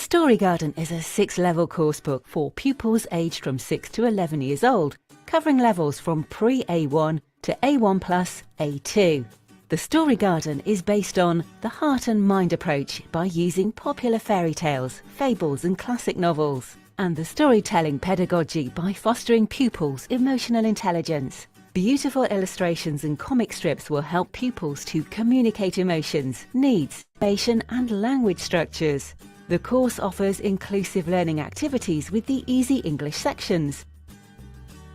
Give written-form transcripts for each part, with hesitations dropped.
Story Garden is a 6-level coursebook for pupils aged from 6 to 11 years old, covering levels from pre-A1 to A1 plus A2. The Story Garden is based on the heart and mind approach by using popular fairy tales, fables and classic novels, and the storytelling pedagogy by fostering pupils' emotional intelligence. Beautiful illustrations and comic strips will help pupils to communicate emotions, needs, information and language structures. The course offers inclusive learning activities with the Easy English sections,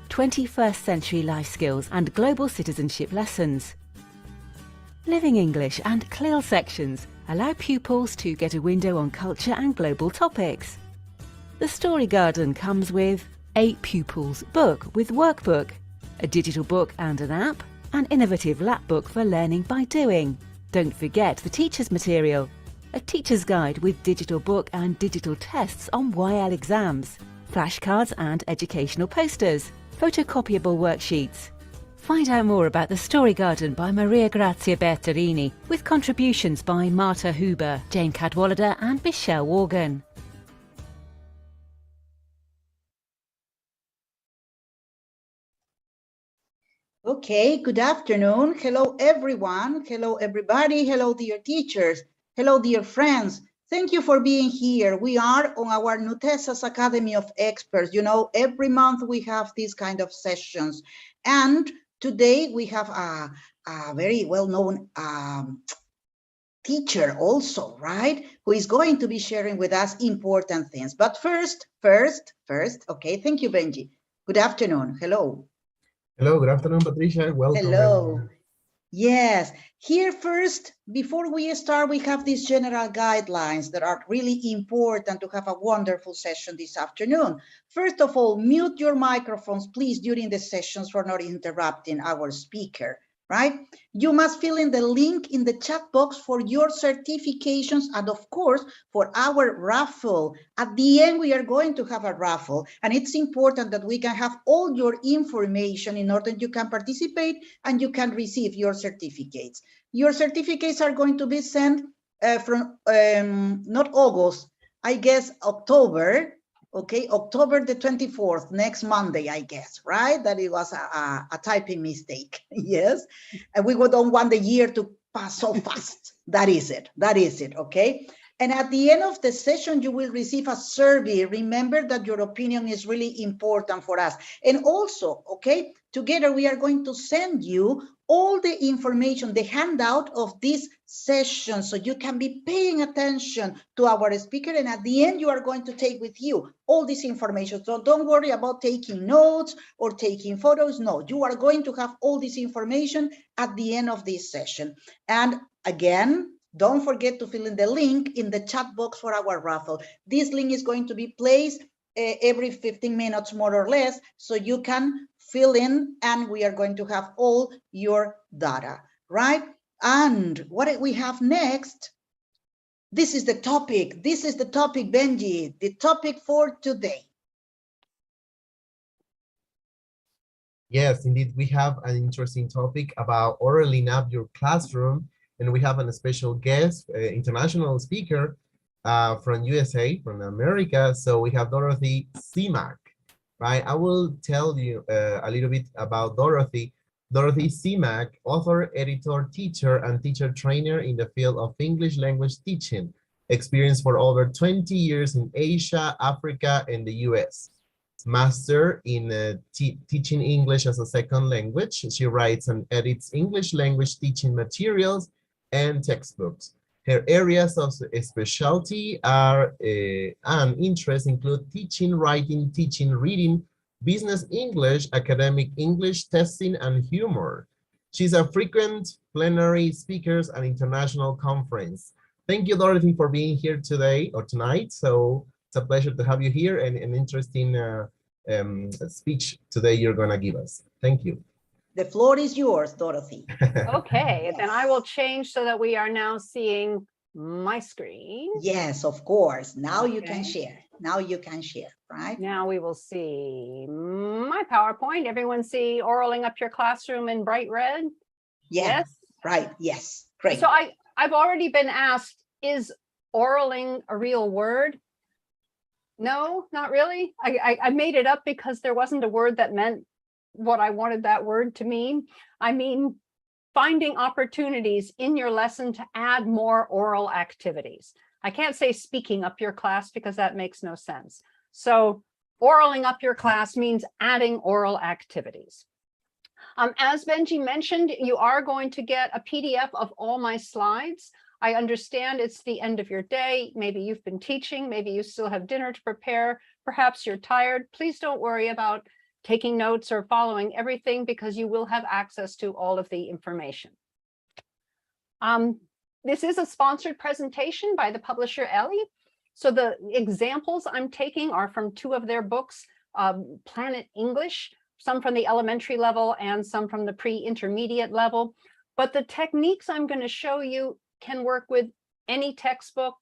21st century life skills and global citizenship lessons. Living English and CLIL sections allow pupils to get a window on culture and global topics. The Story Garden comes with a pupils book with workbook, a digital book and an app, an innovative lap book for learning by doing. Don't forget the teacher's material, a teacher's guide with digital book and digital tests on YL exams, flashcards and educational posters, photocopyable worksheets. Find out more about the Story Garden by Maria Grazia Bertolini, with contributions by Marta Huber, Jane Cadwallader and Michelle Morgan. Okay, good afternoon. Hello, everyone. Hello, everybody. Hello, dear teachers. Hello, dear friends. Thank you for being here. We are on our Nutesa'S Academy of Experts. You know, every month we have these kind of sessions. And today we have a very well-known teacher also, right? Who is going to be sharing with us important things. But first, okay, thank you, Benji. Good afternoon. Hello. Hello, good afternoon, Patricia. Welcome. Hello. Everyone. Yes, here first, before we start, we have these general guidelines that are really important to have a wonderful session this afternoon. First of all, mute your microphones, please, during the sessions for not interrupting our speaker, right? You must fill in the link in the chat box for your certifications and of course, for our raffle. At the end, we are going to have a raffle and it's important that we can have all your information in order you can participate and you can receive your certificates. Your certificates are going to be sent from not August, I guess October. Okay, October the 24th, next Monday, I guess, right? That it was a typing mistake, yes? And we don't want the year to pass so fast. That is it, okay? And at the end of the session, you will receive a survey. Remember that your opinion is really important for us. And also, okay, together we are going to send you all the information, the handout of this session, so you can be paying attention to our speaker. And at the end, you are going to take with you all this information. So don't worry about taking notes or taking photos. No, you are going to have all this information at the end of this session. And again, don't forget to fill in the link in the chat box for our raffle. This link is going to be placed every 15 minutes, more or less, so you can fill in and we are going to have all your data, right? And what we have next, this is the topic, Benji, the topic for today. Yes, indeed, we have an interesting topic about oraling up your classroom, and we have a special guest, international speaker from USA, from America. So we have Dorothy Simak, right? I will tell you a little bit about Dorothy. Dorothy Simak, author, editor, teacher, and teacher trainer in the field of English language teaching, experience for over 20 years in Asia, Africa, and the US. Master in teaching English as a second language. She writes and edits English language teaching materials and textbooks. Her areas of specialty are and interests include teaching, writing, teaching, reading, business English, academic English, testing, and humor. She's a frequent plenary speaker at international conference. Thank you, Dorothy, for being here today or tonight. So it's a pleasure to have you here and an interesting speech today you're going to give us. Thank you. The floor is yours, Dorothy. Okay, Yes. then I will change so that we are now seeing my screen. Yes, of course. Now Okay. you can share. Now you can share, right? Now we will see my PowerPoint. Everyone see oraling up your classroom in bright red? Yeah, Yes. right. Yes, great. So I've already been asked, is oraling a real word? No, not really. I made it up because there wasn't a word that meant what I wanted that word to mean. I mean, finding opportunities in your lesson to add more oral activities. I can't say speaking up your class because that makes no sense. So oraling up your class means adding oral activities. As Benji mentioned, you are going to get a PDF of all my slides. I understand it's the end of your day. Maybe you've been teaching, maybe you still have dinner to prepare. Perhaps you're tired. Please don't worry about taking notes or following everything because you will have access to all of the information. This is a sponsored presentation by the publisher Ellie. So the examples I'm taking are from 2 of their books, Planet English, some from the elementary level and some from the pre-intermediate level. But the techniques I'm going to show you can work with any textbook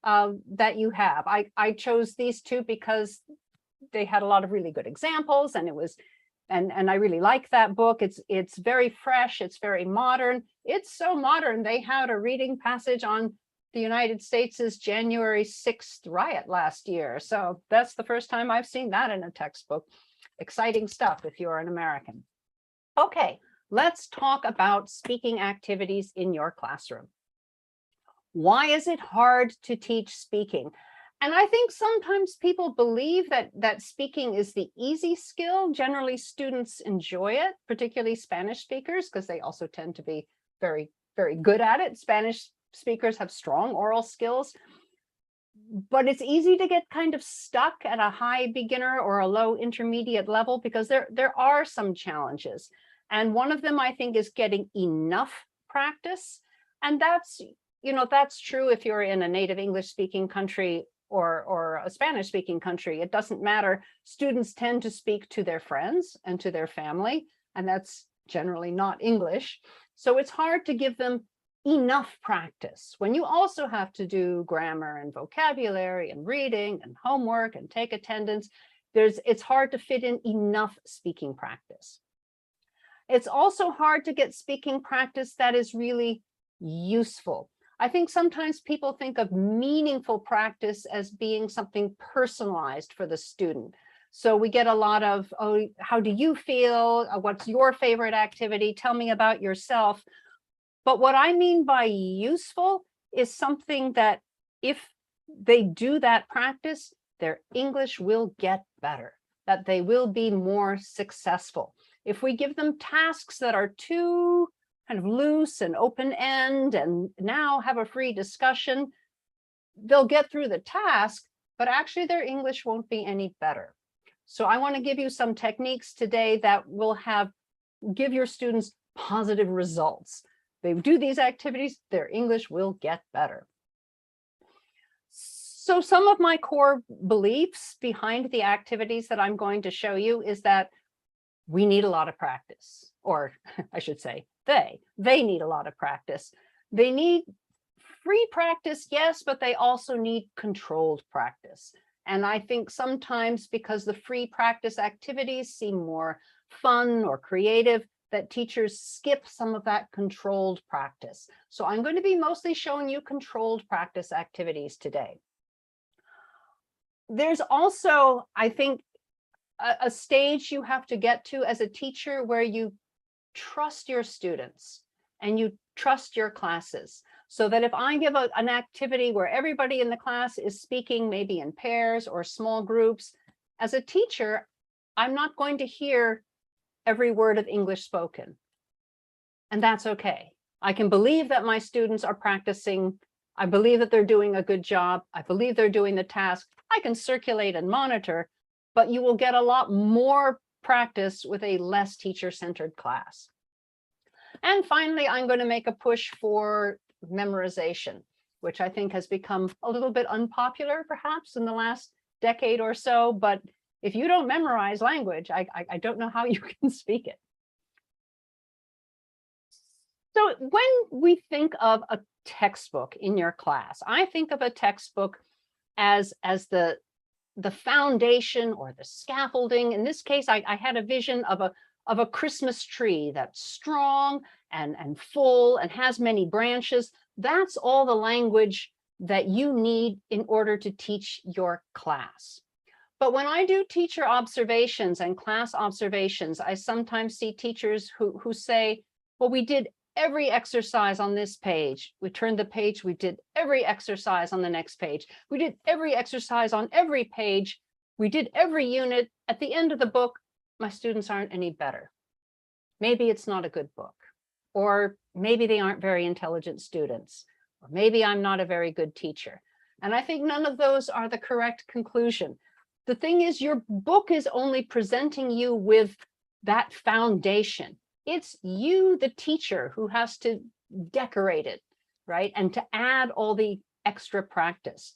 that you have. I chose these 2 because they had a lot of really good examples, and it was, and I really like that book. It's very fresh, it's very modern. It's so modern, they had a reading passage on the United States' January 6th riot last year. So that's the first time I've seen that in a textbook. Exciting stuff if you're an American. Okay, let's talk about speaking activities in your classroom. Why is it hard to teach speaking? And I think sometimes people believe that speaking is the easy skill. Generally, students enjoy it, particularly Spanish speakers, because they also tend to be very, very good at it. Spanish speakers have strong oral skills. But it's easy to get kind of stuck at a high beginner or a low intermediate level because there are some challenges. And one of them, I think, is getting enough practice. And that's, you know, that's true if you're in a native English speaking country or a Spanish speaking country. It doesn't matter. Students tend to speak to their friends and to their family, and that's generally not English. So it's hard to give them enough practice when you also have to do grammar and vocabulary and reading and homework and take attendance. It's hard to fit in enough speaking practice. It's also hard to get speaking practice that is really useful. I think sometimes people think of meaningful practice as being something personalized for the student. So we get a lot of, oh, how do you feel? What's your favorite activity? Tell me about yourself. But what I mean by useful is something that if they do that practice, their English will get better, that they will be more successful. If we give them tasks that are too kind of loose and open-end and now have a free discussion, they'll get through the task, but actually their English won't be any better. So I want to give you some techniques today that will give your students positive results. They do these activities, their English will get better. So some of my core beliefs behind the activities that I'm going to show you is that we need a lot of practice, or I should say they need a lot of practice. They need free practice, yes, but they also need controlled practice. And I think sometimes because the free practice activities seem more fun or creative, that teachers skip some of that controlled practice. So I'm going to be mostly showing you controlled practice activities today. There's also, I think, a stage you have to get to as a teacher where you trust your students and you trust your classes. So that if I give an activity where everybody in the class is speaking, maybe in pairs or small groups, as a teacher, I'm not going to hear every word of English spoken. And that's okay. I can believe that my students are practicing. I believe that they're doing a good job. I believe they're doing the task. I can circulate and monitor, but you will get a lot more practice with a less teacher-centered class. And finally, I'm going to make a push for memorization, which I think has become a little bit unpopular perhaps in the last decade or so, but if you don't memorize language, I don't know how you can speak it. So when we think of a textbook in your class, I think of a textbook as the foundation or the scaffolding. In this case, I had a vision of a Christmas tree that's strong and full and has many branches. That's all the language that you need in order to teach your class. But when I do teacher observations and class observations, I sometimes see teachers who say, well, we did every exercise on this page. We turned the page, we did every exercise on the next page. We did every exercise on every page. We did every unit. At the end of the book, my students aren't any better. Maybe it's not a good book, or maybe they aren't very intelligent students, or maybe I'm not a very good teacher. And I think none of those are the correct conclusion. The thing is, your book is only presenting you with that foundation. It's you, the teacher, who has to decorate it, right? And to add all the extra practice.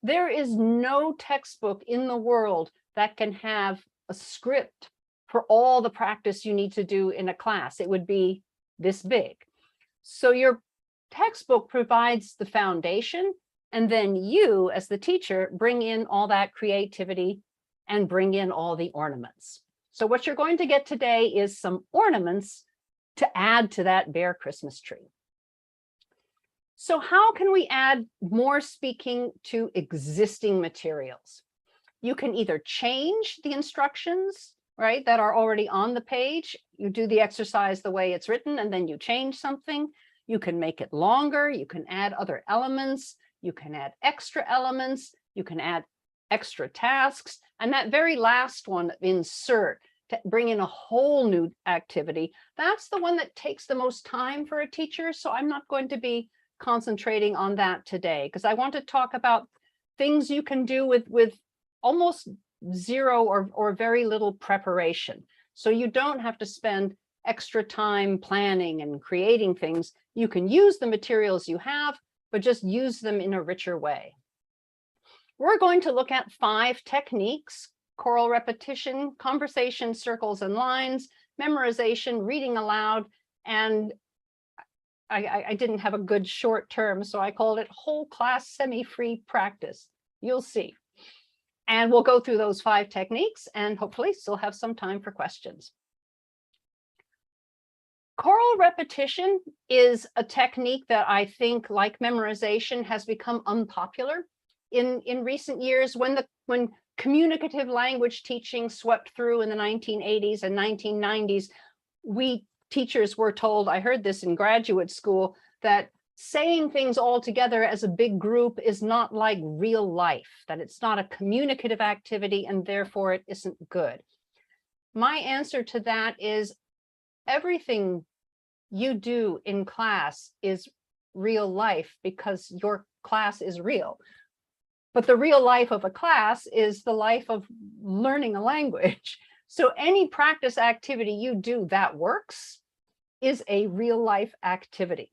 There is no textbook in the world that can have a script for all the practice you need to do in a class. It would be this big. So your textbook provides the foundation, and then you, as the teacher, bring in all that creativity and bring in all the ornaments. So what you're going to get today is some ornaments to add to that bare Christmas tree. So how can we add more speaking to existing materials? You can either change the instructions, right, that are already on the page. You do the exercise the way it's written, and then you change something. You can make it longer. You can add other elements. You can add extra elements. You can add extra tasks. And that very last one, insert, to bring in a whole new activity, that's the one that takes the most time for a teacher. So I'm not going to be concentrating on that today, because I want to talk about things you can do with almost zero or very little preparation. So you don't have to spend extra time planning and creating things. You can use the materials you have, but just use them in a richer way. We're going to look at 5 techniques: choral repetition, conversation, circles and lines, memorization, reading aloud, and I didn't have a good short term, so I called it whole class semi-free practice. You'll see. And we'll go through those 5 techniques and hopefully still have some time for questions. Choral repetition is a technique that I think, like memorization, has become unpopular in recent years. When communicative language teaching swept through in the 1980s and 1990s, we teachers were told, I heard this in graduate school, that saying things all together as a big group is not like real life, that it's not a communicative activity and therefore it isn't good. My answer to that is everything you do in class is real life because your class is real. But the real life of a class is the life of learning a language. So any practice activity you do that works is a real life activity.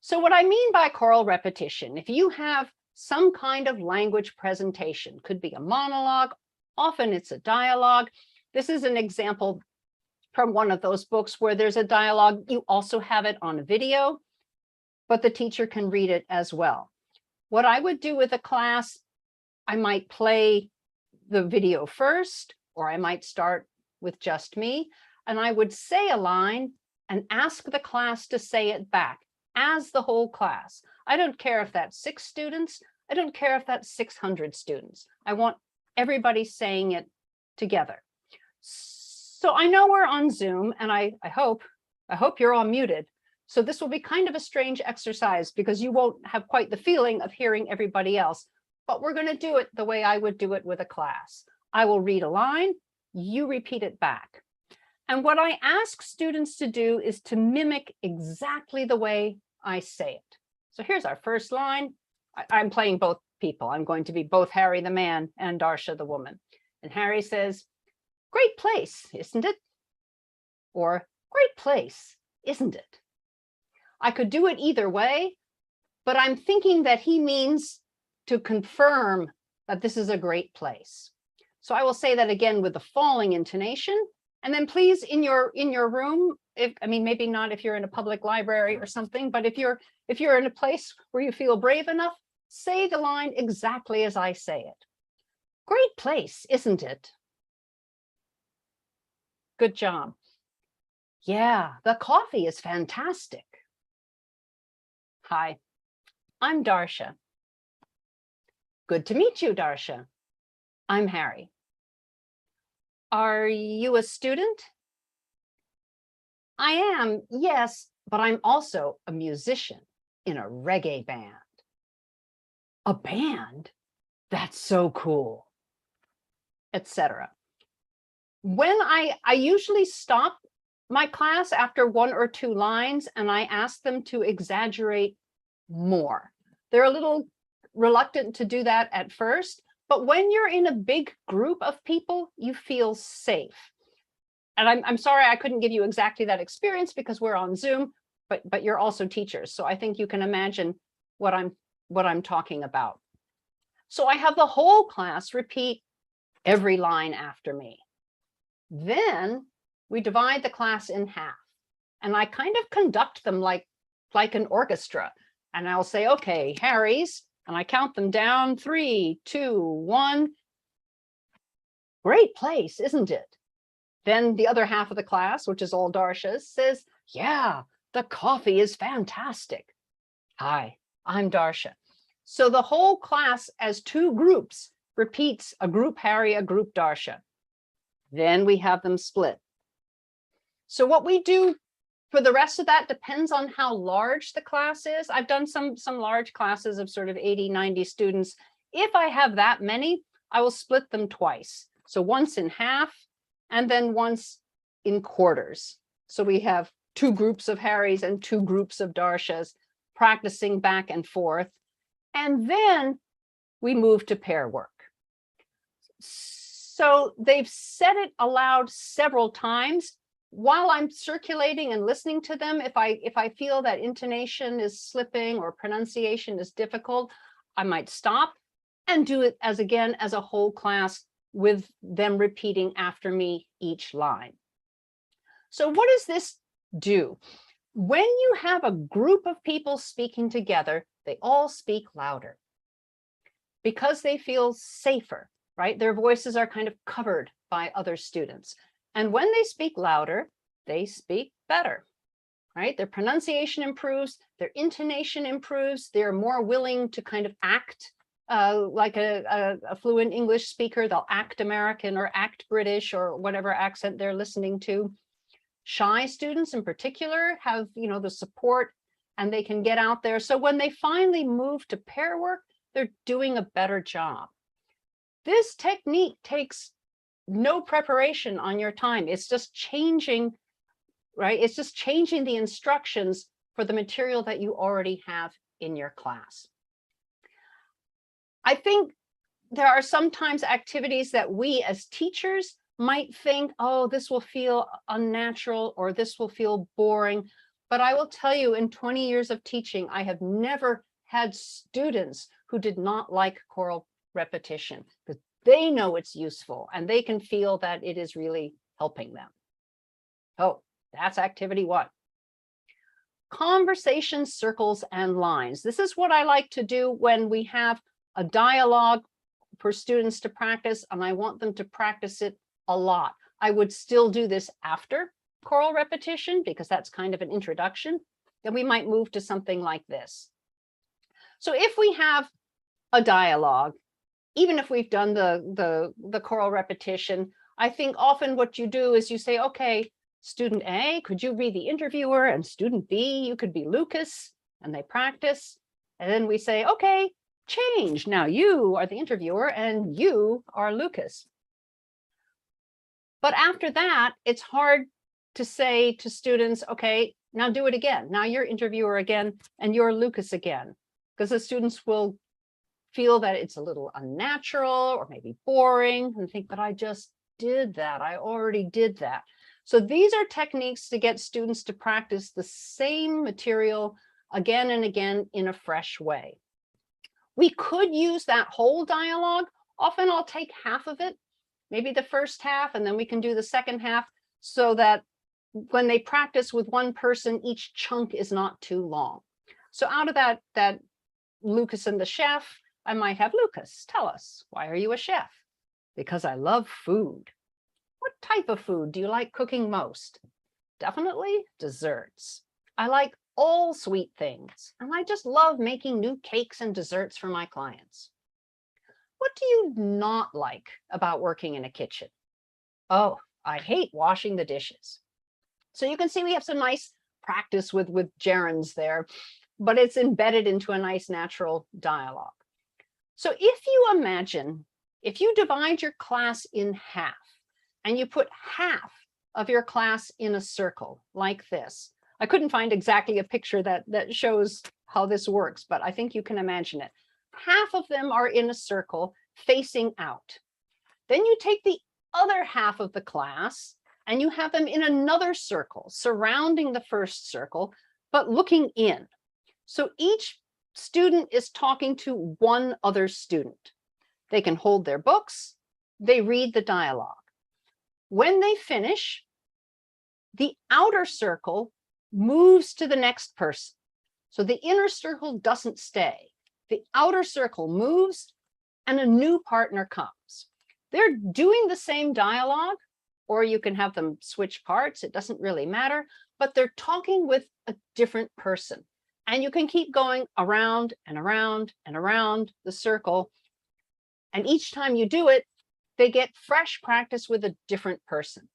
So what I mean by choral repetition, if you have some kind of language presentation, could be a monologue, often it's a dialogue. This is an example from one of those books where there's a dialogue. You also have it on a video, but the teacher can read it as well. What I would do with a class, I might play the video first, or I might start with just me, and I would say a line and ask the class to say it back as the whole class. I don't care if that's 6 students. I don't care if that's 600 students. I want everybody saying it together. So I know we're on Zoom, and I hope you're all muted. So this will be kind of a strange exercise because you won't have quite the feeling of hearing everybody else, but we're going to do it the way I would do it with a class. I will read a line, you repeat it back. And what I ask students to do is to mimic exactly the way I say it. So here's our first line. I'm playing both people. I'm going to be both Harry the man and Darsha the woman. And Harry says, "Great place, isn't it?" Or "Great place, isn't it?" I could do it either way, but I'm thinking that he means to confirm that this is a great place. So I will say that again with the falling intonation. And then please, in your room, maybe not if you're in a public library or something, but if you're in a place where you feel brave enough, say the line exactly as I say it. "Great place, isn't it?" Good job. "Yeah, the coffee is fantastic." "Hi, I'm Darsha. Good to meet you, Darsha. I'm Harry. Are you a student? I am, yes, but I'm also a musician in a reggae band. A band? That's so cool, etc. When I usually stop my class after 1 or 2 lines and I ask them to exaggerate more. They're a little reluctant to do that at first, but when you're in a big group of people, you feel safe. And I'm sorry I couldn't give you exactly that experience because we're on Zoom, but you're also teachers. So I think you can imagine what I'm talking about. So I have the whole class repeat every line after me. Then we divide the class in half and I kind of conduct them like an orchestra. And I'll say, okay, Harry's, and I count them down, 3, 2, 1. Great place, isn't it? Then the other half of the class, which is all Darsha's, says, yeah, the coffee is fantastic. Hi, I'm Darsha. So the whole class as 2 groups repeats a group Harry, a group Darsha. Then we have them split. So what we do for the rest of that depends on how large the class is. I've done some large classes of sort of 80, 90 students. If I have that many, I will split them twice. So once in half and then once in quarters. So we have 2 groups of Harrys and 2 groups of Darshas practicing back and forth. And then we move to pair work. So they've said it aloud several times. While I'm circulating and listening to them, if I feel that intonation is slipping or pronunciation is difficult, I might stop and do it as a whole class with them repeating after me each line. So what does this do? When you have a group of people speaking together, they all speak louder because they feel safer, right? Their voices are kind of covered by other students. And when they speak louder, they speak better, right? Their pronunciation improves, their intonation improves, they're more willing to kind of act like a fluent English speaker. They'll act American or act British or whatever accent they're listening to. Shy students in particular have, the support and they can get out there. So when they finally move to pair work, they're doing a better job. This technique takes no preparation on your time. It's just changing, right? It's just changing the instructions for the material that you already have in your class. I think there are sometimes activities that we as teachers might think, oh, this will feel unnatural or this will feel boring. But I will tell you, in 20 years of teaching, I have never had students who did not like choral repetition because they know it's useful and they can feel that it is really helping them. Oh, that's activity 1. Conversation circles and lines. This is what I like to do when we have a dialogue for students to practice, and I want them to practice it a lot. I would still do this after choral repetition because that's kind of an introduction. Then we might move to something like this. So if we have a dialogue, even if we've done the choral repetition, I think often what you do is you say, okay, student A, could you be the interviewer? And student B, you could be Lucas, and they practice. And then we say, okay, change. Now you are the interviewer and you are Lucas. But after that, it's hard to say to students, okay, now do it again. Now you're interviewer again and you're Lucas again, because the students will feel that it's a little unnatural or maybe boring and think, but I just did that. I already did that. So these are techniques to get students to practice the same material again and again in a fresh way. We could use that whole dialogue. Often I'll take half of it, maybe the first half, and then we can do the second half so that when they practice with one person, each chunk is not too long. So out of that Lucas and the chef, I might have Lucas, tell us, why are you a chef? Because I love food. What type of food do you like cooking most? Definitely desserts. I like all sweet things, and I just love making new cakes and desserts for my clients. what do you not like about working in a kitchen? Oh, I hate washing the dishes. So you can see we have some nice practice with gerunds there, but it's embedded into a nice natural dialogue. So if you imagine, if you divide your class in half and you put half of your class in a circle like this, I couldn't find exactly a picture that shows how this works, but I think you can imagine it. Half of them are in a circle facing out. Then you take the other half of the class and you have them in another circle surrounding the first circle, but looking in. So each student is talking to one other student. They can hold their books, they read the dialogue. When they finish, the outer circle moves to the next person. So the inner circle doesn't stay. The outer circle moves and a new partner comes. They're doing the same dialogue, or you can have them switch parts. It doesn't really matter, but they're talking with a different person. And you can keep going around and around and around the circle. And each time you do it, they get fresh practice with a different person.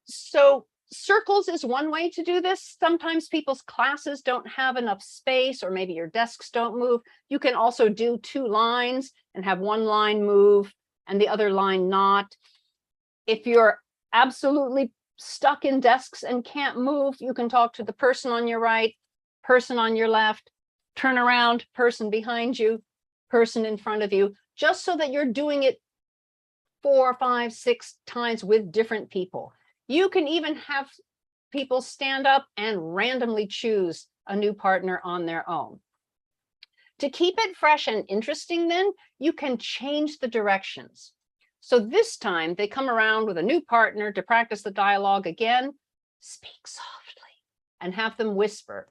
So circles is one way to do this. Sometimes people's classes don't have enough space, or maybe your desks don't move. You can also do two lines and have one line move and the other line not. If you're absolutely stuck in desks and can't move, you can talk to the person on your right, person on your left, turn around, person behind you, person in front of you, just so that you're doing it 4, 5, 6 times with different people. You can even have people stand up and randomly choose a new partner on their own. To keep it fresh and interesting, then, you can change the directions. So this time they come around with a new partner to practice the dialogue again. Speak softly and have them whisper.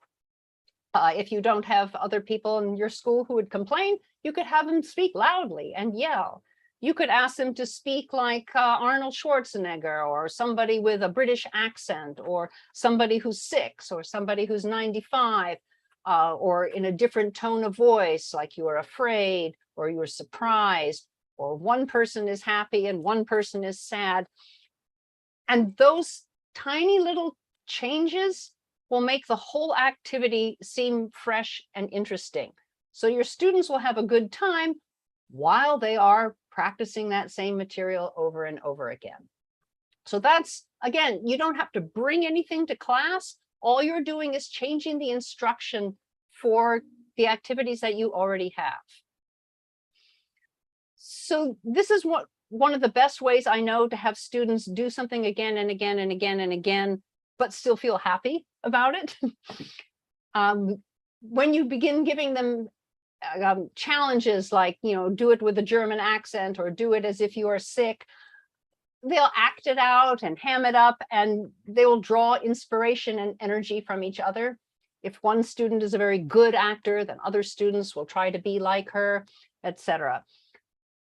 If you don't have other people in your school who would complain, you could have them speak loudly and yell. You could ask them to speak like Arnold Schwarzenegger, or somebody with a British accent, or somebody who's 6, or somebody who's 95, or in a different tone of voice, like you are afraid, or you are surprised, or one person is happy and one person is sad. And those tiny little changes will make the whole activity seem fresh and interesting. So your students will have a good time while they are practicing that same material over and over again. So that's, again, you don't have to bring anything to class. All you're doing is changing the instruction for the activities that you already have. So this is one of the best ways I know to have students do something again and again and again and again, but still feel happy about it. When you begin giving them challenges like, do it with a German accent, or do it as if you are sick, they'll act it out and ham it up, and they will draw inspiration and energy from each other. If one student is a very good actor, then other students will try to be like her, etc.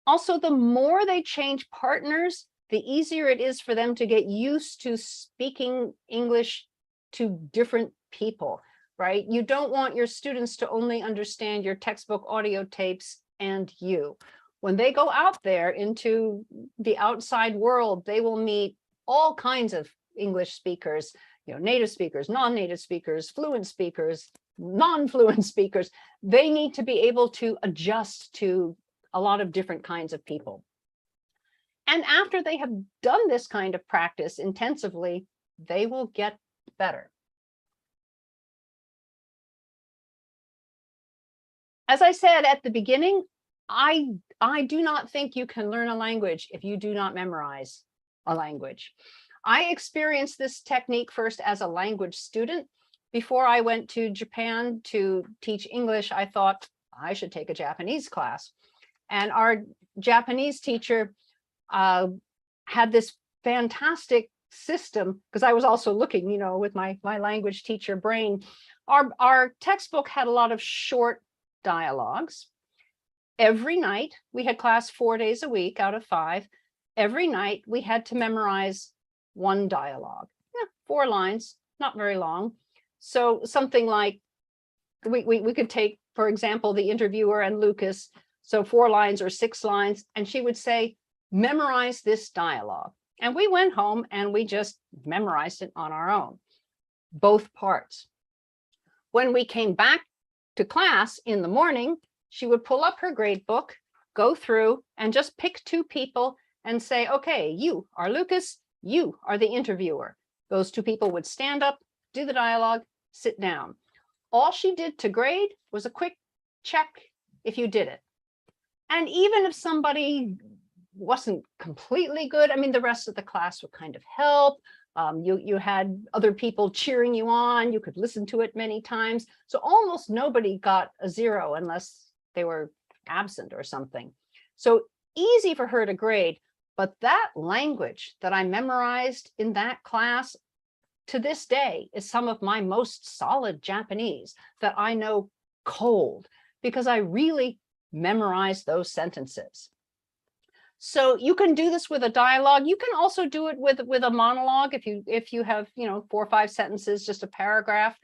Also, the more they change partners, the easier it is for them to get used to speaking English to different people, right? You don't want your students to only understand your textbook audio tapes and you. When they go out there into the outside world, they will meet all kinds of English speakers, native speakers, non-native speakers, fluent speakers, non-fluent speakers. They need to be able to adjust to a lot of different kinds of people. And after they have done this kind of practice intensively, they will get better. As I said at the beginning, I do not think you can learn a language if you do not memorize a language. I experienced this technique first as a language student. Before I went to Japan to teach English, I thought I should take a Japanese class. And our Japanese teacher had this fantastic system, because I was also looking, with my language teacher brain. Our textbook had a lot of short dialogues. Every night, we had class 4 days a week out of 5. Every night, we had to memorize one dialogue. 4 lines, not very long. So something like, we could take, for example, the interviewer and Lucas. So 4 lines or 6 lines. And she would say, memorize this dialogue. And we went home and we just memorized it on our own, both parts. When we came back to class in the morning, she would pull up her grade book, go through and just pick 2 people and say, okay, you are Lucas, you are the interviewer. Those 2 people would stand up, do the dialogue, sit down. All she did to grade was a quick check if you did it. And even if somebody wasn't completely good, I mean, the rest of the class would kind of help. You had other people cheering you on. You could listen to it many times. So almost nobody got a 0 unless they were absent or something. So easy for her to grade. But that language that I memorized in that class to this day is some of my most solid Japanese that I know cold, because I really memorized those sentences. So you can do this with a dialogue. You can also do it with a monologue. If you have, 4 or 5 sentences, just a paragraph.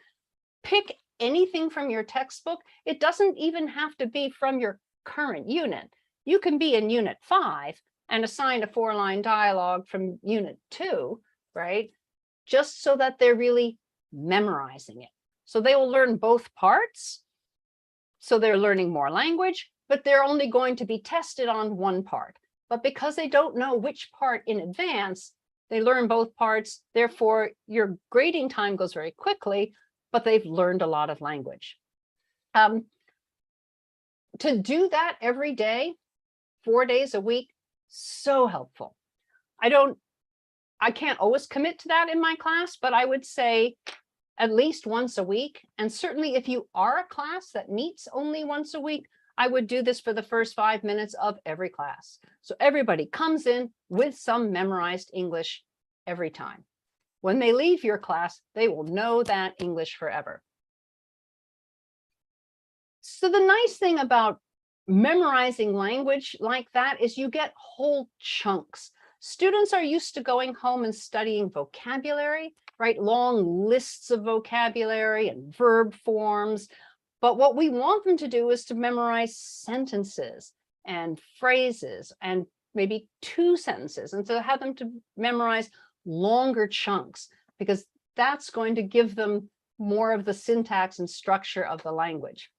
Pick anything from your textbook. It doesn't even have to be from your current unit. You can be in unit 5 and assign a 4-line dialogue from unit 2, right? Just so that they're really memorizing it. So they will learn both parts. So they're learning more language, but they're only going to be tested on one part. But because they don't know which part in advance, they learn both parts. Therefore, your grading time goes very quickly, but they've learned a lot of language. To do that every day, 4 days a week, so helpful. I can't always commit to that in my class, but I would say at least once a week. And certainly if you are a class that meets only once a week, I would do this for the first 5 minutes of every class. So everybody comes in with some memorized English every time. When they leave your class, they will know that English forever. So the nice thing about memorizing language like that is you get whole chunks. Students are used to going home and studying vocabulary, right? Long lists of vocabulary and verb forms. But what we want them to do is to memorize sentences and phrases and maybe 2 sentences, and to have them to memorize longer chunks, because that's going to give them more of the syntax and structure of the language.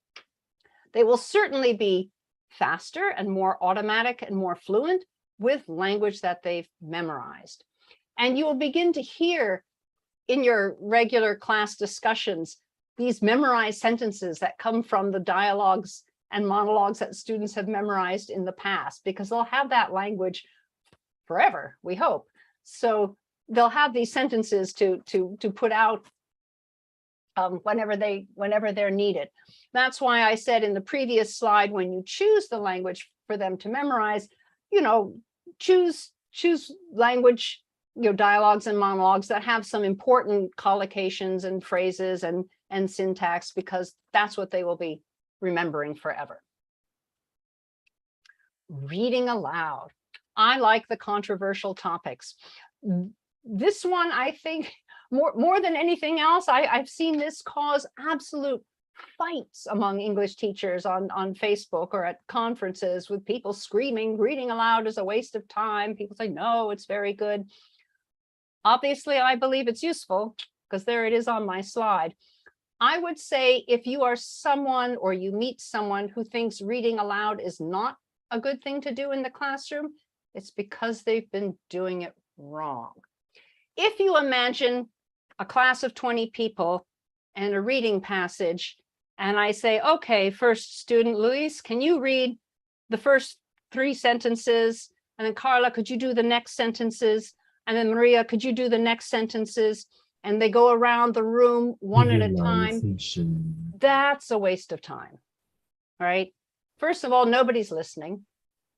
They will certainly be faster and more automatic and more fluent with language that they've memorized. And you will begin to hear in your regular class discussions these memorized sentences that come from the dialogues and monologues that students have memorized in the past, because they'll have that language forever, we hope. So they'll have these sentences to put out whenever they're needed. That's why I said in the previous slide, when you choose the language for them to memorize, choose language, dialogues and monologues that have some important collocations and phrases and syntax, because that's what they will be remembering forever. Reading aloud. I like the controversial topics. This one, I think, more than anything else, I've seen this cause absolute fights among English teachers on Facebook or at conferences, with people screaming, reading aloud is a waste of time. People say, no, it's very good. Obviously, I believe it's useful, because there it is on my slide. I would say if you are someone, or you meet someone who thinks reading aloud is not a good thing to do in the classroom, it's because they've been doing it wrong. If you imagine a class of 20 people and a reading passage, and I say, okay, first student Luis, can you read the first 3 sentences? And then Carla, could you do the next sentences? And then Maria, could you do the next sentences? And they go around the room one at a time. That's a waste of time, right? First of all, nobody's listening.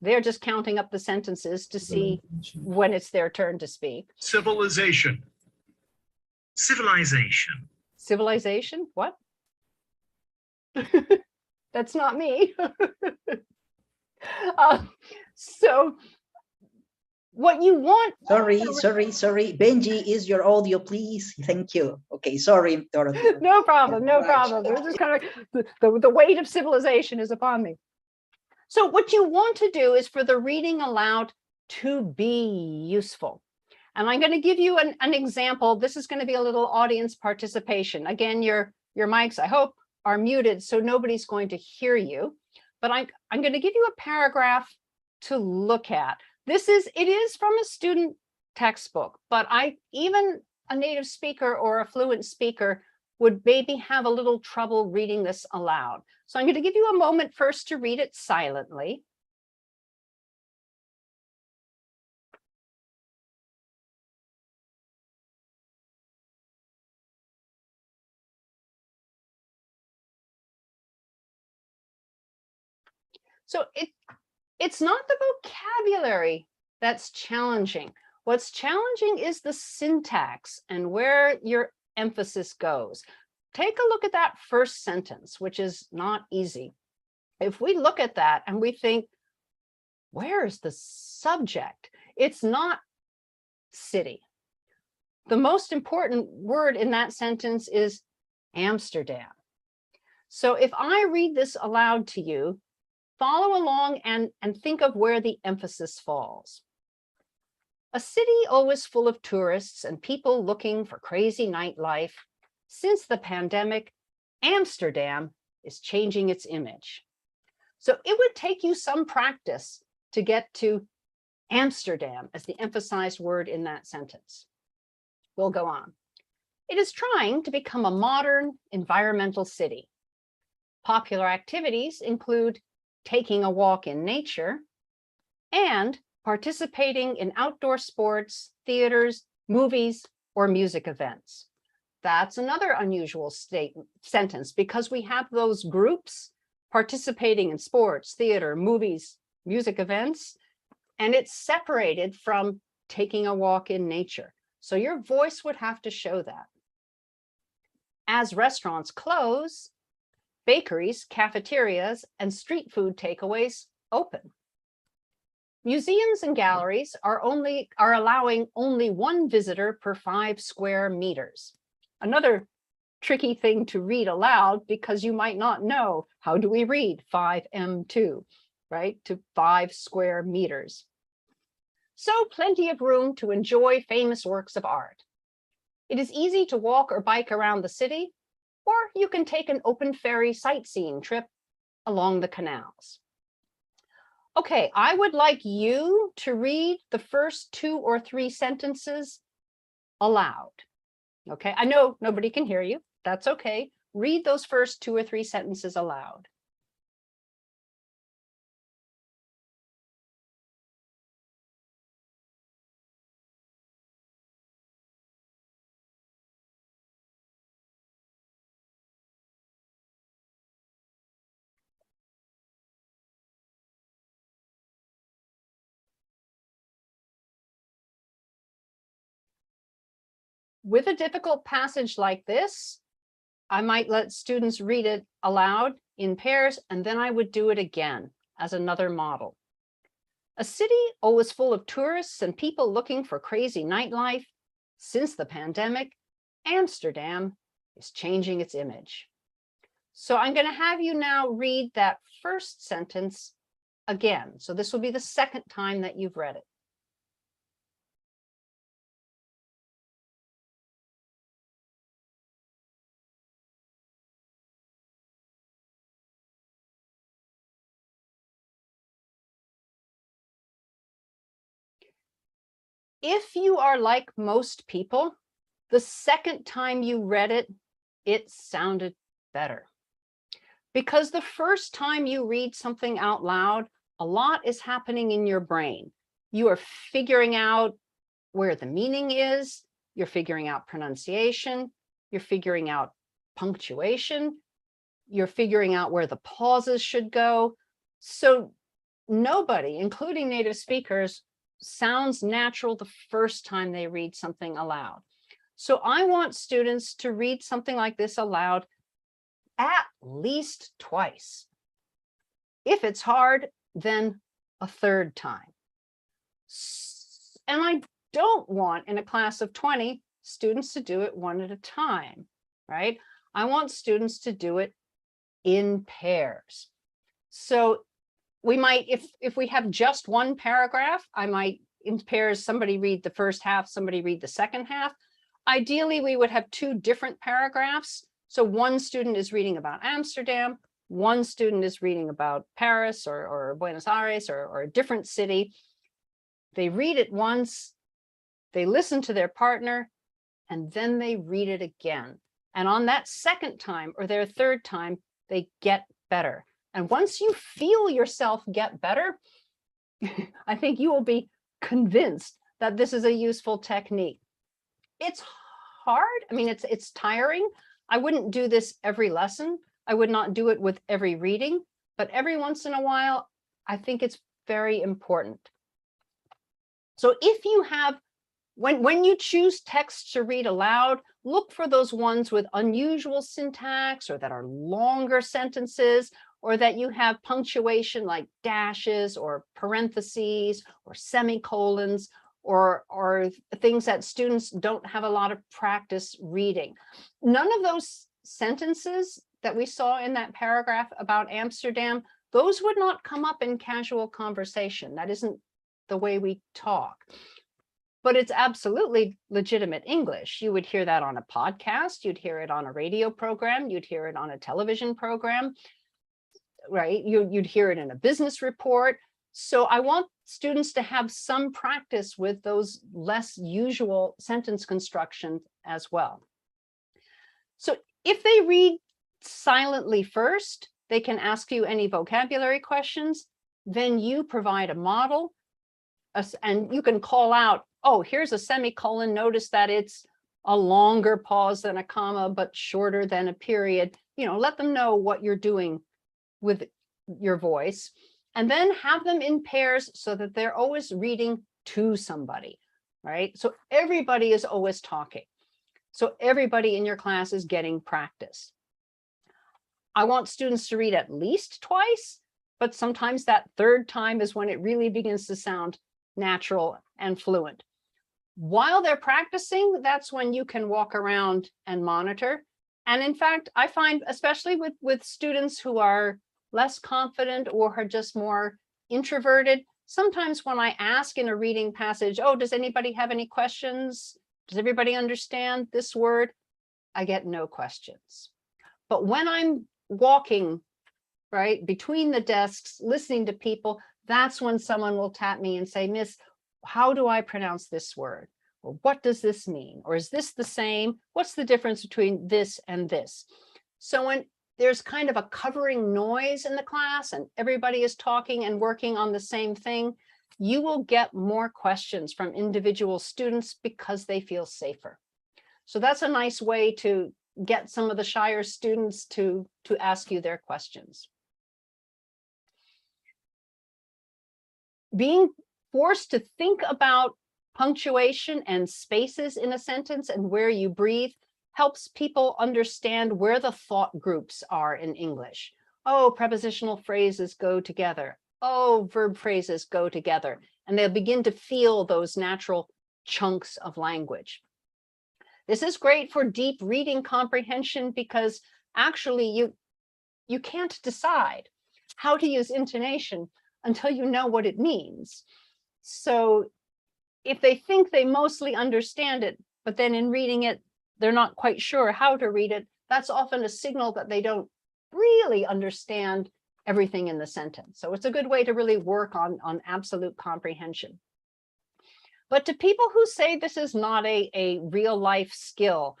They're just counting up the sentences to see when it's their turn to speak. Civilization. Civilization. Civilization? What? That's not me. So what you want. Sorry. Benji, is your audio, please? Thank you. Okay, sorry, Dorothy. No problem. It's just kind of the weight of civilization is upon me. So what you want to do is for the reading aloud to be useful. And I'm going to give you an example. This is going to be a little audience participation. Again, your mics, I hope, are muted, so nobody's going to hear you. But I'm going to give you a paragraph to look at. It is from a student textbook, but even a native speaker or a fluent speaker would maybe have a little trouble reading this aloud. So I'm going to give you a moment first to read it silently. So it's not the vocabulary that's challenging. What's challenging is the syntax and where your emphasis goes. Take a look at that first sentence, which is not easy. If we look at that and we think, where's the subject? It's not city. The most important word in that sentence is Amsterdam. So if I read this aloud to you, follow along and think of where the emphasis falls. A city always full of tourists and people looking for crazy nightlife. Since the pandemic, Amsterdam is changing its image. So it would take you some practice to get to Amsterdam as the emphasized word in that sentence. We'll go on. It is trying to become a modern environmental city. Popular activities include taking a walk in nature and participating in outdoor sports, theaters, movies, or music events. That's another unusual sentence because we have those groups participating in sports, theater, movies, music events, and it's separated from taking a walk in nature. So your voice would have to show that. As restaurants close, bakeries, cafeterias, and street food takeaways open. Museums and galleries are allowing only one visitor per 5 square meters. Another tricky thing to read aloud because you might not know, how do we read 5m2, right, to 5 square meters. So plenty of room to enjoy famous works of art. It is easy to walk or bike around the city, or you can take an open ferry sightseeing trip along the canals. Okay, I would like you to read the first 2 or 3 sentences aloud. Okay, I know nobody can hear you. That's okay. Read those first 2 or 3 sentences aloud. With a difficult passage like this, I might let students read it aloud in pairs, and then I would do it again as another model. A city always full of tourists and people looking for crazy nightlife. Since the pandemic, Amsterdam is changing its image. So I'm going to have you now read that first sentence again. So this will be the second time that you've read it. If you are like most people, the second time you read it, it sounded better. Because the first time you read something out loud, a lot is happening in your brain. You are figuring out where the meaning is, you're figuring out pronunciation, you're figuring out punctuation, you're figuring out where the pauses should go. So nobody, including native speakers, sounds natural the first time they read something aloud. So I want students to read something like this aloud at least twice. If it's hard, then a third time. And I don't want in a class of 20 students to do it one at a time, right? I want students to do it in pairs. So we might, if we have just one paragraph, I might in pairs, somebody read the first half, somebody read the second half. Ideally, we would have two different paragraphs. So one student is reading about Amsterdam, one student is reading about Paris or Buenos Aires or a different city. They read it once, they listen to their partner, and then they read it again. And on that second time or their third time, they get better. And once you feel yourself get better, I think you will be convinced that this is a useful technique. It's hard. I mean, it's tiring. I wouldn't do this every lesson. I would not do it with every reading, but every once in a while, I think it's very important. So if you have, when you choose texts to read aloud, look for those ones with unusual syntax or that are longer sentences, or that you have punctuation like dashes or parentheses or semicolons, or things that students don't have a lot of practice reading. None of those sentences that we saw in that paragraph about Amsterdam, those would not come up in casual conversation. That isn't the way we talk. But it's absolutely legitimate English. You would hear that on a podcast, you'd hear it on a radio program, you'd hear it on a television program, right? You'd hear it in a business report. So I want students to have some practice with those less usual sentence constructions as well. So if they read silently first, they can ask you any vocabulary questions, then you provide a model, and you can call out, oh, here's a semicolon. Notice that it's a longer pause than a comma, but shorter than a period. You know, let them know what you're doing with your voice, and then have them in pairs so that they're always reading to somebody, right? So everybody is always talking. So everybody in your class is getting practice. I want students to read at least twice, but sometimes that third time is when it really begins to sound natural and fluent. While they're practicing, that's when you can walk around and monitor. And in fact, I find, especially with students who are less confident or are just more introverted, sometimes when I ask in a reading passage, oh, does anybody have any questions? Does everybody understand this word? I get no questions. But when I'm walking, right, between the desks, listening to people, that's when someone will tap me and say, Miss, how do I pronounce this word? Or what does this mean? Or is this the same? What's the difference between this and this? So when there's kind of a covering noise in the class and everybody is talking and working on the same thing, you will get more questions from individual students because they feel safer. So that's a nice way to get some of the shyer students to ask you their questions. Being forced to think about punctuation and spaces in a sentence and where you breathe helps people understand where the thought groups are in English. Oh, prepositional phrases go together. Oh, verb phrases go together. And they'll begin to feel those natural chunks of language. This is great for deep reading comprehension because actually you can't decide how to use intonation until you know what it means. So if they think they mostly understand it, but then in reading it, they're not quite sure how to read it, that's often a signal that they don't really understand everything in the sentence. So it's a good way to really work on absolute comprehension. But to people who say this is not a real life skill,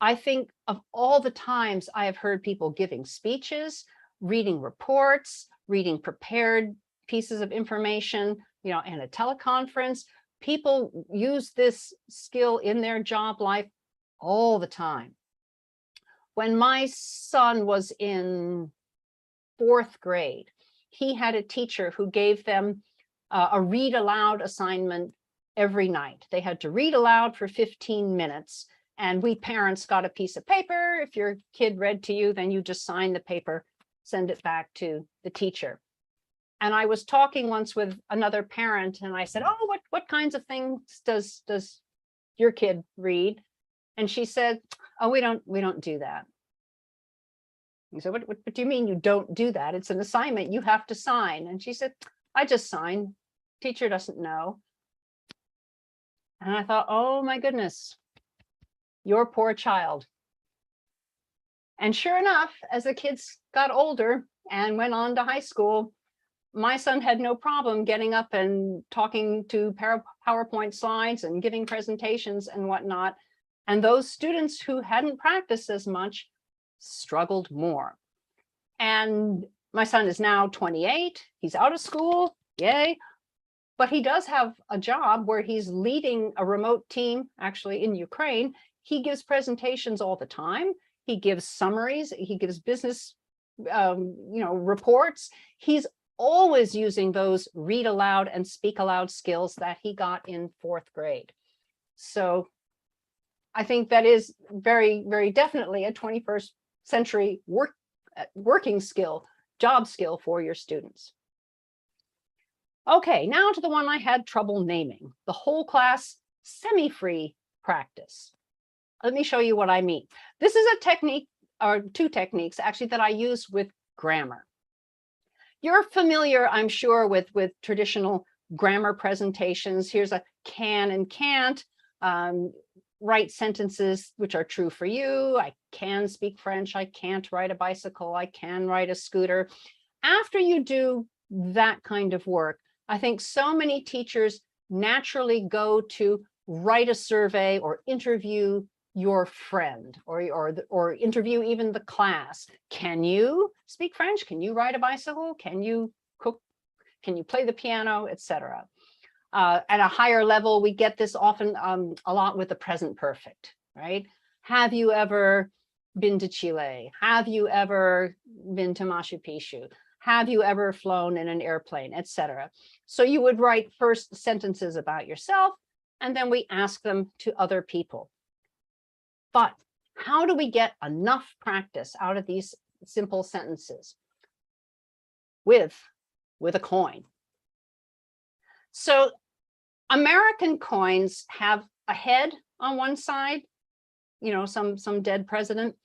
I think of all the times I have heard people giving speeches, reading reports, reading prepared pieces of information, you know, in a teleconference, people use this skill in their job life all the time. When my son was in 4th grade, he had a teacher who gave them a read aloud assignment every night. They had to read aloud for 15 minutes. And we parents got a piece of paper. If your kid read to you, then you just sign the paper, send it back to the teacher. And I was talking once with another parent and I said, oh, what kinds of things does your kid read? And she said, oh, we don't do that. He said, what do you mean you don't do that? It's an assignment, you have to sign. And she said, I just sign. Teacher doesn't know. And I thought, oh my goodness, your poor child. And sure enough, as the kids got older and went on to high school, my son had no problem getting up and talking to PowerPoint slides and giving presentations and whatnot. And those students who hadn't practiced as much struggled more. And my son is now 28. He's out of school, yay. But he does have a job where he's leading a remote team, actually in Ukraine. He gives presentations all the time. He gives summaries. He gives business, reports. He's always using those read aloud and speak aloud skills that he got in 4th grade. So I think that is very, very definitely a 21st century working skill, job skill for your students. Okay, now to the one I had trouble naming, the whole class semi-free practice. Let me show you what I mean. This is a technique, or 2 techniques actually, that I use with grammar. You're familiar, I'm sure, with traditional grammar presentations. Here's a can and can't. Write sentences which are true for you. I can speak French. I can't ride a bicycle. I can ride a scooter. After you do that kind of work, I think so many teachers naturally go to write a survey or interview your friend or interview even the class. Can you speak French? Can you ride a bicycle? Can you cook? Can you play the piano, etc.? At a higher level, we get this often a lot with the present perfect, right? Have you ever been to Chile? Have you ever been to Machu Picchu? Have you ever flown in an airplane, etc.? So you would write first sentences about yourself, and then we ask them to other people. But how do we get enough practice out of these simple sentences? With a coin. So American coins have a head on one side, some dead president.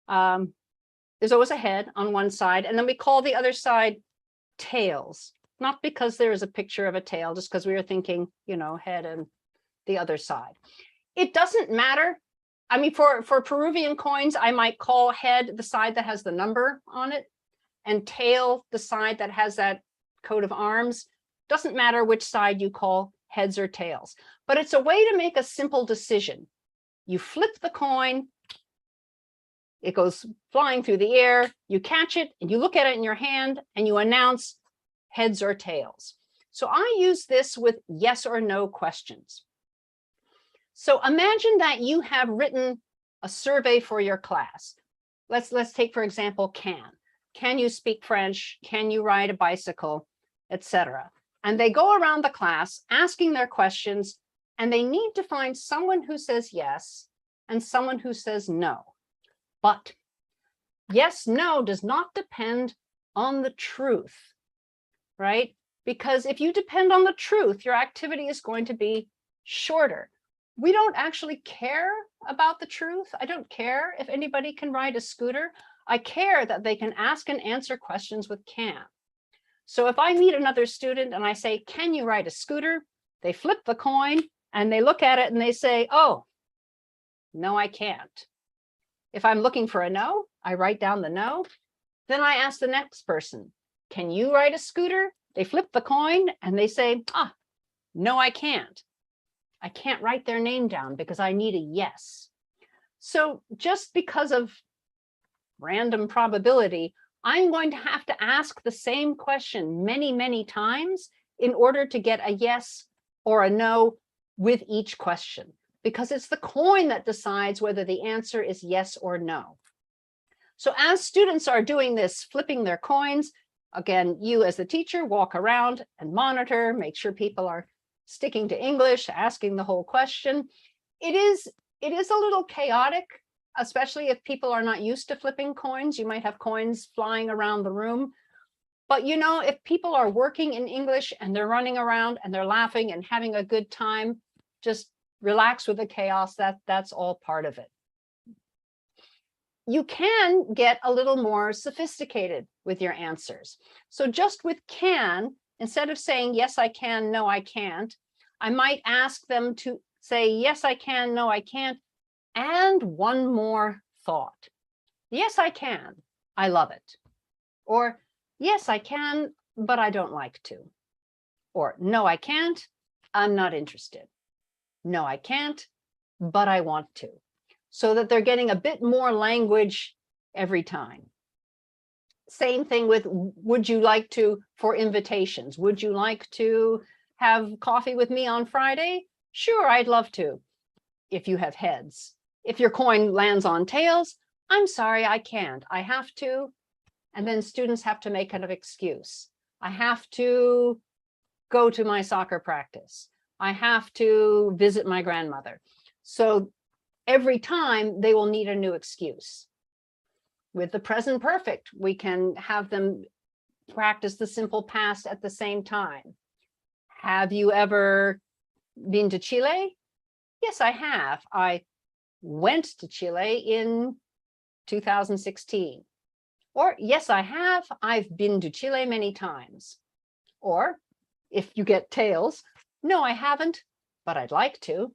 There's always a head on one side, and then we call the other side tails, not because there is a picture of a tail, just because we were thinking, head and the other side. It doesn't matter. I mean, for Peruvian coins, I might call head the side that has the number on it, and tail the side that has that coat of arms. Doesn't matter which side you call heads or tails, but it's a way to make a simple decision. You flip the coin, it goes flying through the air, you catch it, and you look at it in your hand, and you announce heads or tails. So I use this with yes or no questions. So imagine that you have written a survey for your class. Let's take, for example, Can you speak French? Can you ride a bicycle, etc.? And they go around the class asking their questions, and they need to find someone who says yes and someone who says no. But yes, no does not depend on the truth, right? Because if you depend on the truth, your activity is going to be shorter. We don't actually care about the truth. I don't care if anybody can ride a scooter. I care that they can ask and answer questions with can. So if I meet another student and I say, can you ride a scooter? They flip the coin and they look at it and they say, oh, no, I can't. If I'm looking for a no, I write down the no. Then I ask the next person, can you ride a scooter? They flip the coin and they say, no, I can't. I can't write their name down because I need a yes. So just because of random probability, I'm going to have to ask the same question many, many times in order to get a yes or a no with each question, because it's the coin that decides whether the answer is yes or no. So as students are doing this, flipping their coins, again, you as the teacher walk around and monitor, make sure people are sticking to English, asking the whole question. It is a little chaotic, especially if people are not used to flipping coins. You might have coins flying around the room. But if people are working in English and they're running around and they're laughing and having a good time, just relax with the chaos. That's all part of it. you can get a little more sophisticated with your answers. So just with can, instead of saying, yes, I can, no, I can't, I might ask them to say, yes, I can, no, I can't, and one more thought. Yes, I can, I love it. Or, yes, I can, but I don't like to. Or, no, I can't, I'm not interested. No, I can't, but I want to. So that they're getting a bit more language every time. Same thing with, would you like to, for invitations? Would you like to have coffee with me on Friday? Sure, I'd love to, if you have heads. If your coin lands on tails, I'm sorry, I can't. I have to. And then students have to make kind of excuse. I have to go to my soccer practice. I have to visit my grandmother. So every time they will need a new excuse. With the present perfect, we can have them practice the simple past at the same time. Have you ever been to Chile? Yes, I have. I went to Chile in 2016. Or, yes, I have. I've been to Chile many times. Or, if you get tails, no, I haven't, but I'd like to.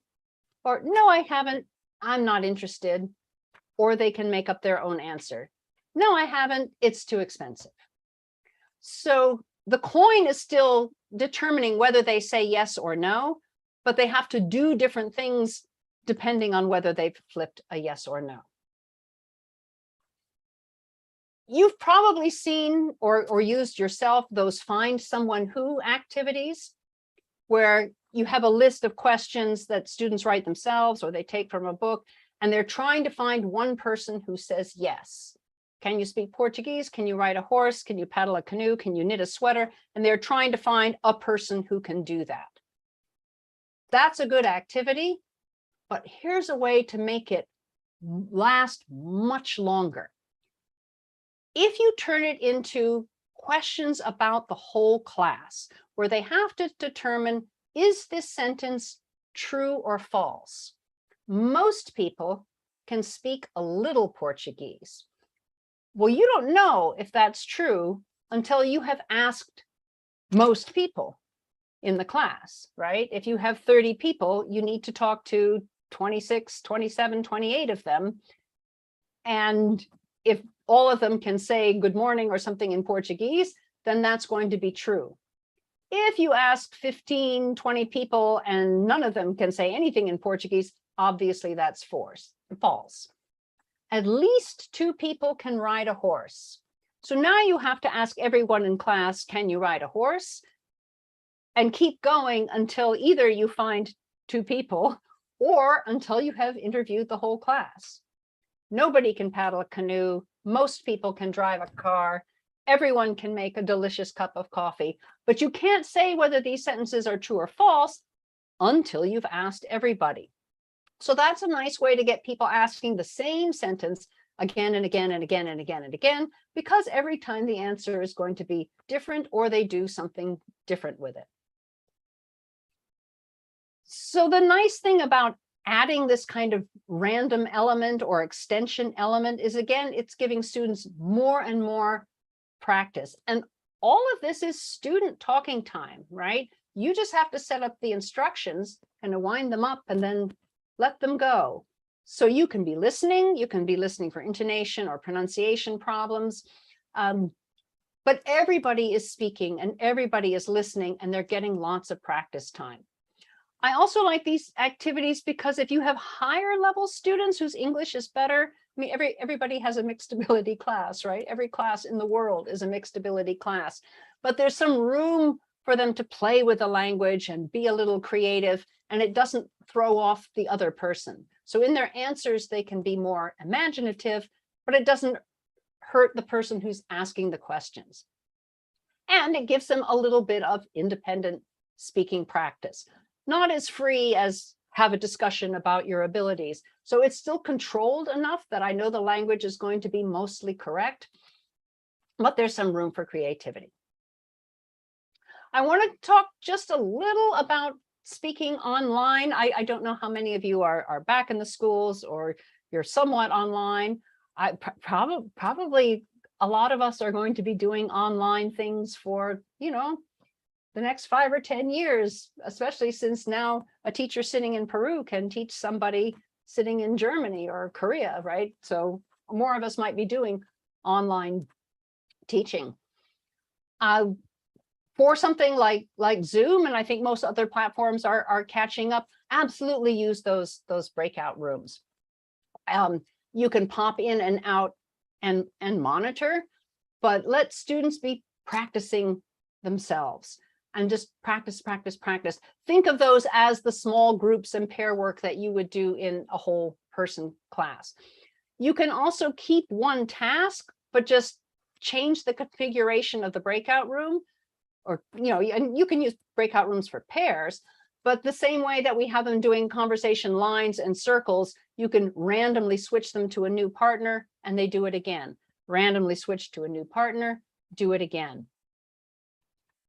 Or, no, I haven't, I'm not interested. Or they can make up their own answer. No, I haven't, it's too expensive. So the coin is still determining whether they say yes or no, but they have to do different things depending on whether they've flipped a yes or no. You've probably seen or used yourself those find someone who activities, where you have a list of questions that students write themselves or they take from a book, and they're trying to find one person who says yes. Can you speak Portuguese? Can you ride a horse? Can you paddle a canoe? Can you knit a sweater? And they're trying to find a person who can do that. That's a good activity, but here's a way to make it last much longer. If you turn it into questions about the whole class, where they have to determine, is this sentence true or false? Most people can speak a little Portuguese. Well, you don't know if that's true until you have asked most people in the class, right? If you have 30 people, you need to talk to 26, 27, 28 of them. And if all of them can say good morning or something in Portuguese, then that's going to be true. If you ask 15, 20 people and none of them can say anything in Portuguese, obviously that's false. At least 2 people can ride a horse. So now you have to ask everyone in class, can you ride a horse? And keep going until either you find 2 people or until you have interviewed the whole class. Nobody can paddle a canoe. Most people can drive a car. Everyone can make a delicious cup of coffee, but you can't say whether these sentences are true or false until you've asked everybody. So that's a nice way to get people asking the same sentence again and again and again and again and again, because every time the answer is going to be different or they do something different with it. So the nice thing about adding this kind of random element or extension element is, again, it's giving students more and more practice. And all of this is student talking time, right? You just have to set up the instructions and wind them up and then let them go. So you can be listening for intonation or pronunciation problems. But everybody is speaking and everybody is listening and they're getting lots of practice time. I also like these activities because if you have higher level students whose English is better, I mean, everybody has a mixed ability class, right? Every class in the world is a mixed ability class, but there's some room for them to play with the language and be a little creative, and it doesn't throw off the other person. So in their answers, they can be more imaginative, but it doesn't hurt the person who's asking the questions. And it gives them a little bit of independent speaking practice. Not as free as have a discussion about your abilities. So it's still controlled enough that I know the language is going to be mostly correct, but there's some room for creativity. I want to talk just a little about speaking online. I don't know how many of you are back in the schools or you're somewhat online. Probably a lot of us are going to be doing online things for, the next 5 or 10 years, especially since now a teacher sitting in Peru can teach somebody sitting in Germany or Korea, right? So more of us might be doing online teaching. For something like Zoom, and I think most other platforms are catching up, absolutely use those breakout rooms. You can pop in and out and monitor, but let students be practicing themselves and just practice. Think of those as the small groups and pair work that you would do in a whole person class. You can also keep one task, but just change the configuration of the breakout room, or, and you can use breakout rooms for pairs, but the same way that we have them doing conversation lines and circles, you can randomly switch them to a new partner and they do it again. Randomly switch to a new partner, do it again.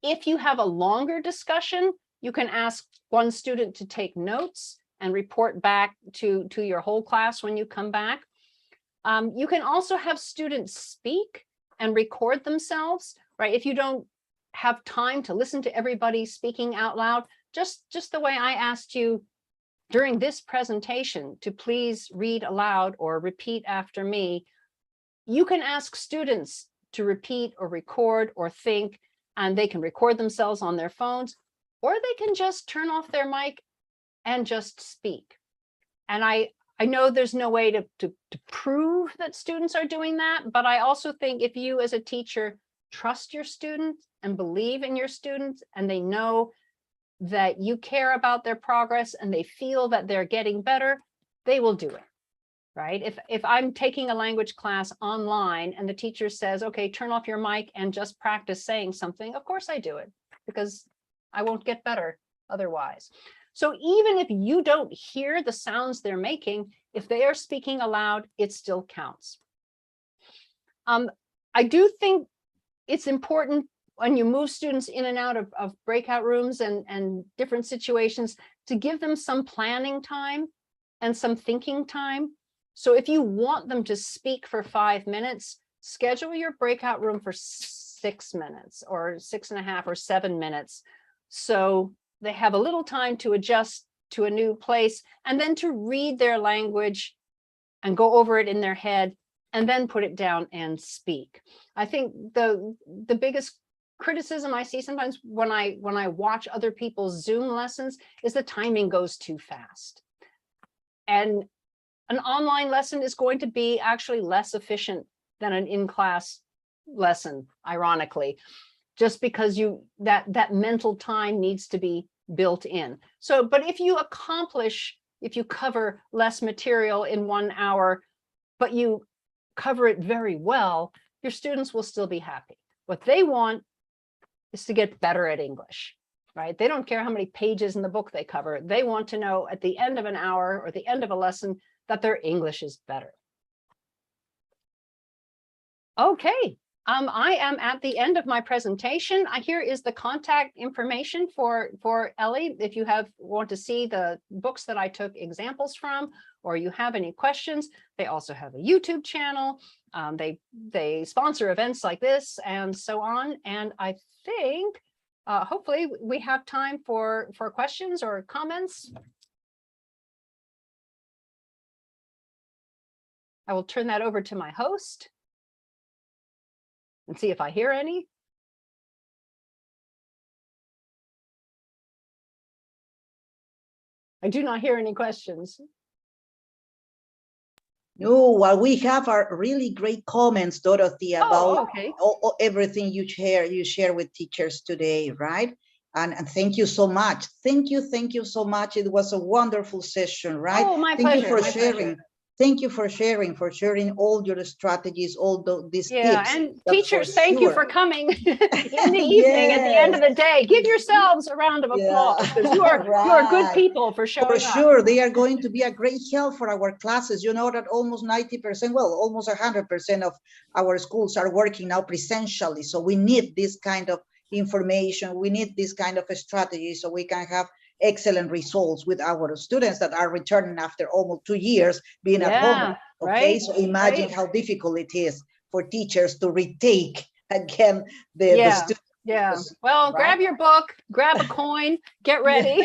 If you have a longer discussion, you can ask one student to take notes and report back to your whole class when you come back. You can also have students speak and record themselves, right? If you don't have time to listen to everybody speaking out loud, just the way I asked you during this presentation to please read aloud or repeat after me, you can ask students to repeat or record or think, and they can record themselves on their phones, or they can just turn off their mic and just speak. And I know there's no way to prove that students are doing that, but I also think if you as a teacher trust your students and believe in your students, and they know that you care about their progress and they feel that they're getting better, they will do it, right? If I'm taking a language class online and the teacher says, okay, turn off your mic and just practice saying something, of course I do it, because I won't get better otherwise. So even if you don't hear the sounds they're making, if they are speaking aloud, it still counts. I do think it's important when you move students in and out of breakout rooms and different situations to give them some planning time and some thinking time. So if you want them to speak for 5 minutes, schedule your breakout room for 6 minutes or 6.5 or 7 minutes. So they have a little time to adjust to a new place and then to read their language and go over it in their head and then put it down and speak. I think the biggest criticism I see sometimes when I watch other people's Zoom lessons is the timing goes too fast. And an online lesson is going to be actually less efficient than an in-class lesson, ironically, just because that mental time needs to be built in. So, but if you cover less material in 1 hour, but you cover it very well, your students will still be happy. What they want is to get better at English, right? They don't care how many pages in the book they cover. They want to know at the end of an hour or the end of a lesson that their English is better. Okay, I am at the end of my presentation. Here is the contact information for Ellie. If you want to see the books that I took examples from, or you have any questions, they also have a YouTube channel. They sponsor events like this and so on. And I think hopefully we have time for questions or comments. I will turn that over to my host and see if I hear any. I do not hear any questions. No, what we have are really great comments, Dorothy, about everything you share with teachers today, right? And thank you so much. Thank you so much. It was a wonderful session, right? Oh, my thank pleasure. you for sharing. Thank you for sharing all your strategies, all these tips. And teachers, thank you for coming in the evening at the end of the day. Give yourselves a round of applause because you are good people for showing up. For sure, they are going to be a great help for our classes. You know that almost 90%, well, almost 100% of our schools are working now presentially. So we need this kind of information. We need this kind of a strategy so we can have excellent results with our students that are returning after almost 2 years being at home. Okay, right? so imagine Right. how difficult it is for teachers to retake again the Yeah. students. Yeah. Because, Well, right? grab your book, grab a coin, get ready.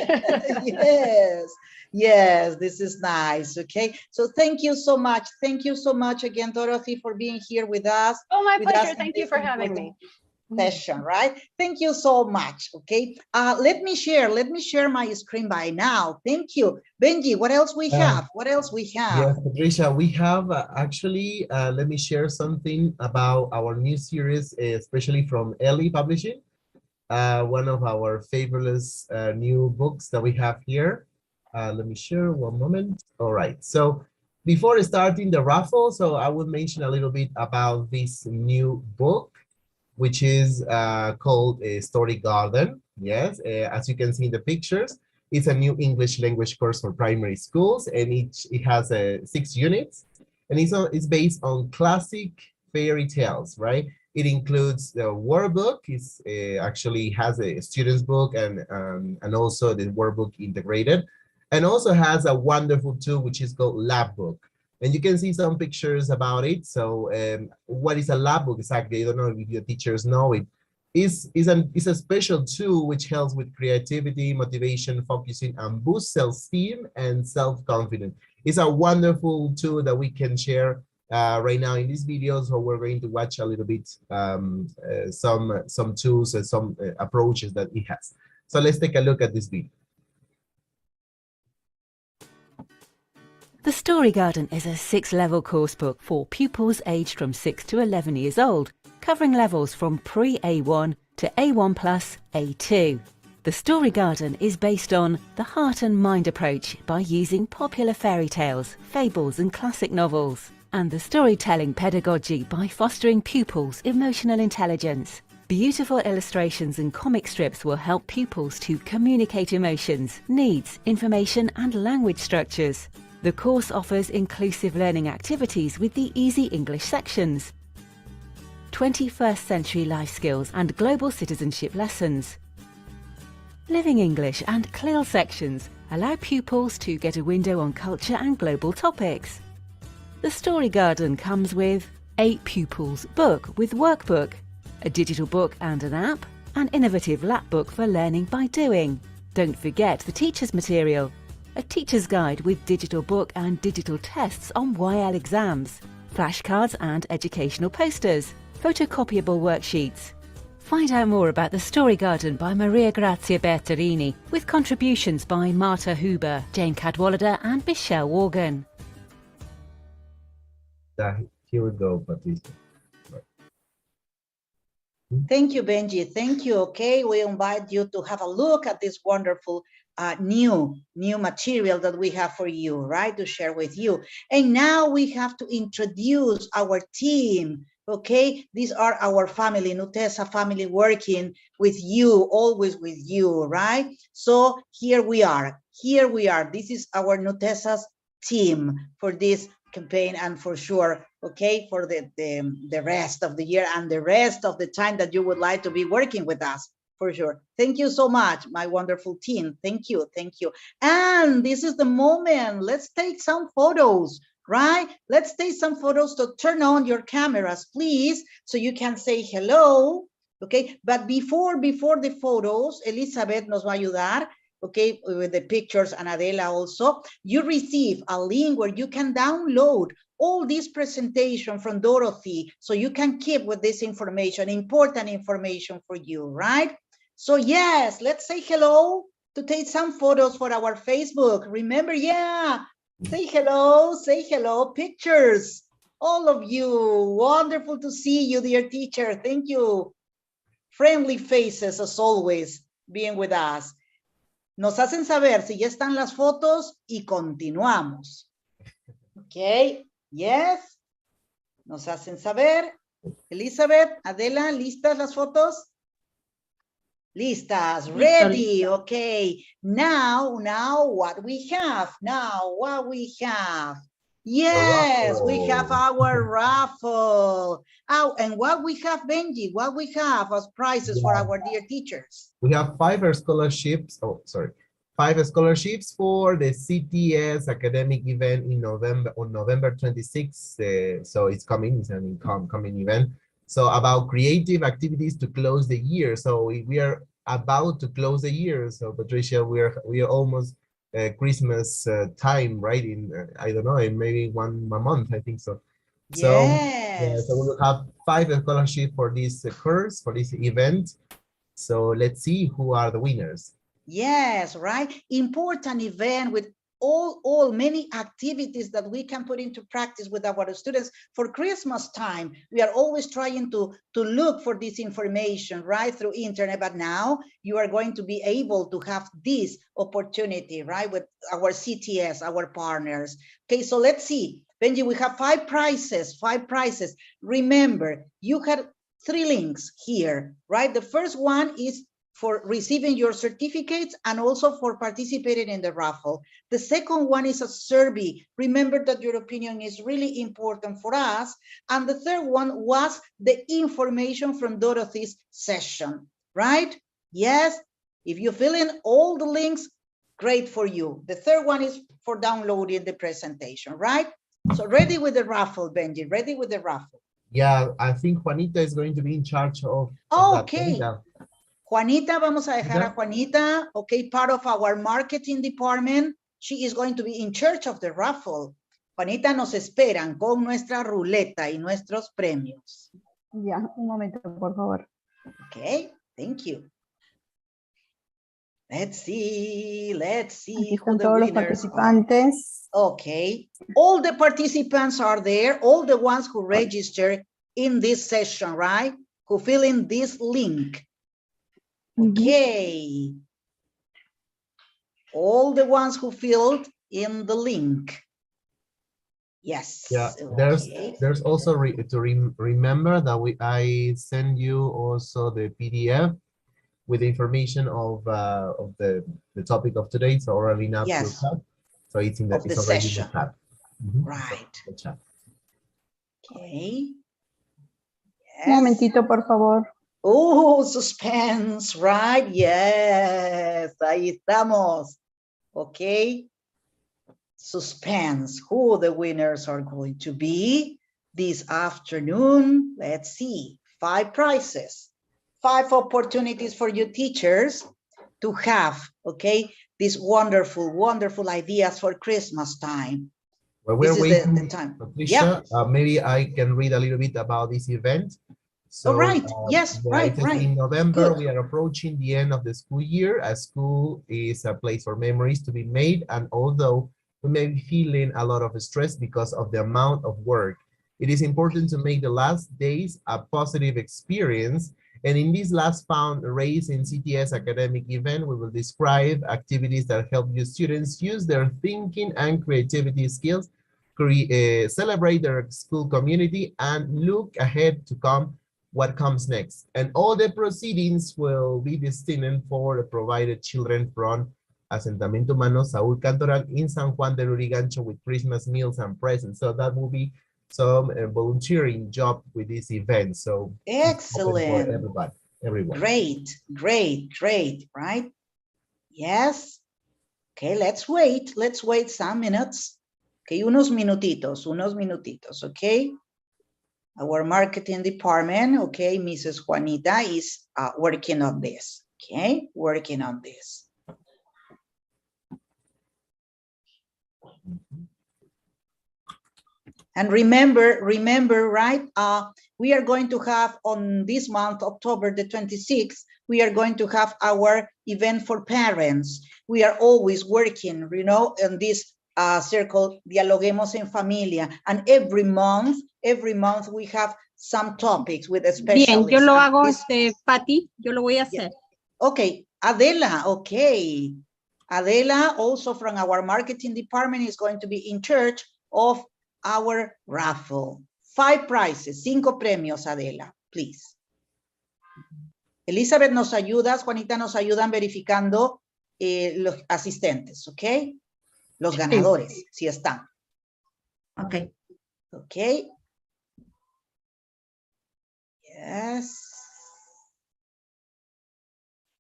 Yes, yes, this is nice. Okay, so thank you so much. Thank you so much again, Dorothy, for being here with us. Oh, my pleasure. In Thank you this for having important me. session, right? Thank you so much. Okay, let me share my screen by now. Thank you, Benji. What else we have? What else we have? Yes, Patricia, we have actually, let me share something about our new series, especially from Ellie Publishing, one of our fabulous new books that we have here. Let me share one moment. All right, so before starting the raffle, so I will mention a little bit about this new book, which is called Story Garden. Yes, as you can see in the pictures, it's a new English language course for primary schools, and it has 6 units, and it's based on classic fairy tales, right? It includes the workbook. It's actually has a student's book and also the workbook integrated, and also has a wonderful tool which is called Lab Book. And you can see some pictures about it. So what is a lab book exactly? I don't know if your teachers know it. Is a special tool which helps with creativity, motivation, focusing, and boost self-esteem and self-confidence. It's a wonderful tool that we can share right now in this video. So we're going to watch a little bit some tools and some approaches that it has. So let's take a look at this video. The Story Garden is a 6-level course book for pupils aged from 6 to 11 years old, covering levels from pre-A1 to A1 plus A2. The Story Garden is based on the heart and mind approach by using popular fairy tales, fables and classic novels, and the storytelling pedagogy by fostering pupils' emotional intelligence. Beautiful illustrations and comic strips will help pupils to communicate emotions, needs, information and language structures. The course offers inclusive learning activities with the Easy English sections, 21st century life skills and global citizenship lessons. Living English and CLIL sections allow pupils to get a window on culture and global topics. The Story Garden comes with a pupils book with workbook, a digital book and an app, an innovative lap book for learning by doing. Don't forget the teacher's material, a teacher's guide with digital book and digital tests on YL exams, flashcards and educational posters, photocopiable worksheets. Find out more about the Story Garden by Maria Grazia Bertolini, with contributions by Marta Huber, Jane Cadwallader and Michelle Morgan. Here we go, Patricia. Thank you, Benji. Thank you. Okay, we invite you to have a look at this wonderful new material that we have for you, right, to share with you. And now we have to introduce our team. Okay, these are our family, Nutesa family, working with you, always with you, right? So here we are. Here we are. This is our Nutesa'S team for this campaign, and for sure, okay, for the rest of the year and the rest of the time that you would like to be working with us, for sure. Thank you so much, my wonderful team. Thank you, thank you. And this is the moment. Let's take some photos, right? Let's take some photos. So turn on your cameras, please, so you can say hello, okay? But before the photos, Elizabeth nos va a ayudar, okay, with the pictures, and Adela also. You receive a link where you can download all this presentation from Dorothy, so you can keep with this information, important information for you, right? So yes, let's say hello to take some photos for our Facebook. Remember, yeah, say hello, pictures. All of you, wonderful to see you, dear teacher. Thank you. Friendly faces as always, being with us. Nos hacen saber si ya están las fotos y continuamos. Ok, yes. Nos hacen saber. Elizabeth, Adela, ¿listas las fotos? Listas, ready, okay. Now what we have? Yes, we have our raffle. Oh, and what we have, Benji, what we have as prizes for our dear teachers? We have 5 scholarships. Oh, sorry. 5 scholarships for the CTS academic event in November, on November 26th. So it's coming, it's an incoming event. So about creative activities to close the year. So we are about to close the year. So Patricia, we are almost Christmas time, right? In I don't know, in maybe one month, I think so. So yeah, Yes. so we will have 5 scholarships for this course, for this event. So let's see who are the winners. Yes, right. Important event with many activities that we can put into practice with our students for Christmas time. We are always trying to look for this information right through internet, but now you are going to be able to have this opportunity, right, with our CTS, our partners. Okay, so let's see. Benji, we have 5 prizes, 5 prizes. Remember, you had 3 links here, right? The first one is for receiving your certificates and also for participating in the raffle. The second one is a survey. Remember that your opinion is really important for us. And the third one was the information from Dorothy's session, right? Yes, if you fill in all the links, great for you. The third one is for downloading the presentation, right? So ready with the raffle, Benji, ready with the raffle. Yeah, I think Juanita is going to be in charge of that. Okay. Yeah. Juanita, vamos a dejar a Juanita, okay, part of our marketing department. She is going to be in charge of the raffle. Juanita, nos esperan con nuestra ruleta y nuestros premios. Ya, un momento, por favor. Okay, thank you. Let's see Aquí who están the todos los winners are. participantes. Okay, all the participants are there, all the ones who registered in this session, right? Who fill in this link. Okay. All the ones who filled in the link. Yes. Yeah, Okay. there's also remember that I send you also the PDF with the information of the topic of today. So already now Yes. so it's in Of the already in the session. chat. Right. The chat. Okay. Un Yes. momentito, por favor. Oh, suspense, right? Yes. Ahí estamos. Okay. Suspense. Who the winners are going to be this afternoon? Let's see. 5 prizes. 5 opportunities for you teachers to have, okay, these wonderful, wonderful ideas for Christmas time. Well, we're This is waiting, the time. Patricia. Yeah. Maybe I can read a little bit about this event. So, All right. Yes, yeah, right, it says right. in November, Good. we are approaching the end of the school year. A school is a place for memories to be made. And although we may be feeling a lot of stress because of the amount of work, it is important to make the last days a positive experience. And in this last fundraising CTS academic event, we will describe activities that help you students use their thinking and creativity skills, celebrate their school community, and look ahead to what comes next. And all the proceedings will be destined for the provided children from Asentamiento Humano Saúl Cantoral in San Juan de Lurigancho with Christmas meals and presents. So that will be some volunteering job with this event. So Excellent. For everyone. Great, great, great, right? Yes. Okay, let's wait some minutes. Okay, unos minutitos, okay? Our marketing department, okay, Mrs. Juanita is working on this, okay? Working on this. And remember, right? We are going to have on this month, October the 26th, we are going to have our event for parents. We are always working, you know, in this circle, Dialoguemos en Familia. And every month we have some topics with a specialist. Bien, yo lo hago, Patti, yo lo voy a hacer. Okay, Adela, okay. Adela, also from our marketing department, is going to be in charge of our raffle. 5 prizes, 5 premios, Adela, please. Elizabeth, nos ayudas, Juanita, nos ayudan verificando los asistentes, ¿ok? Los ganadores, si están. Ok. Ok. Yes.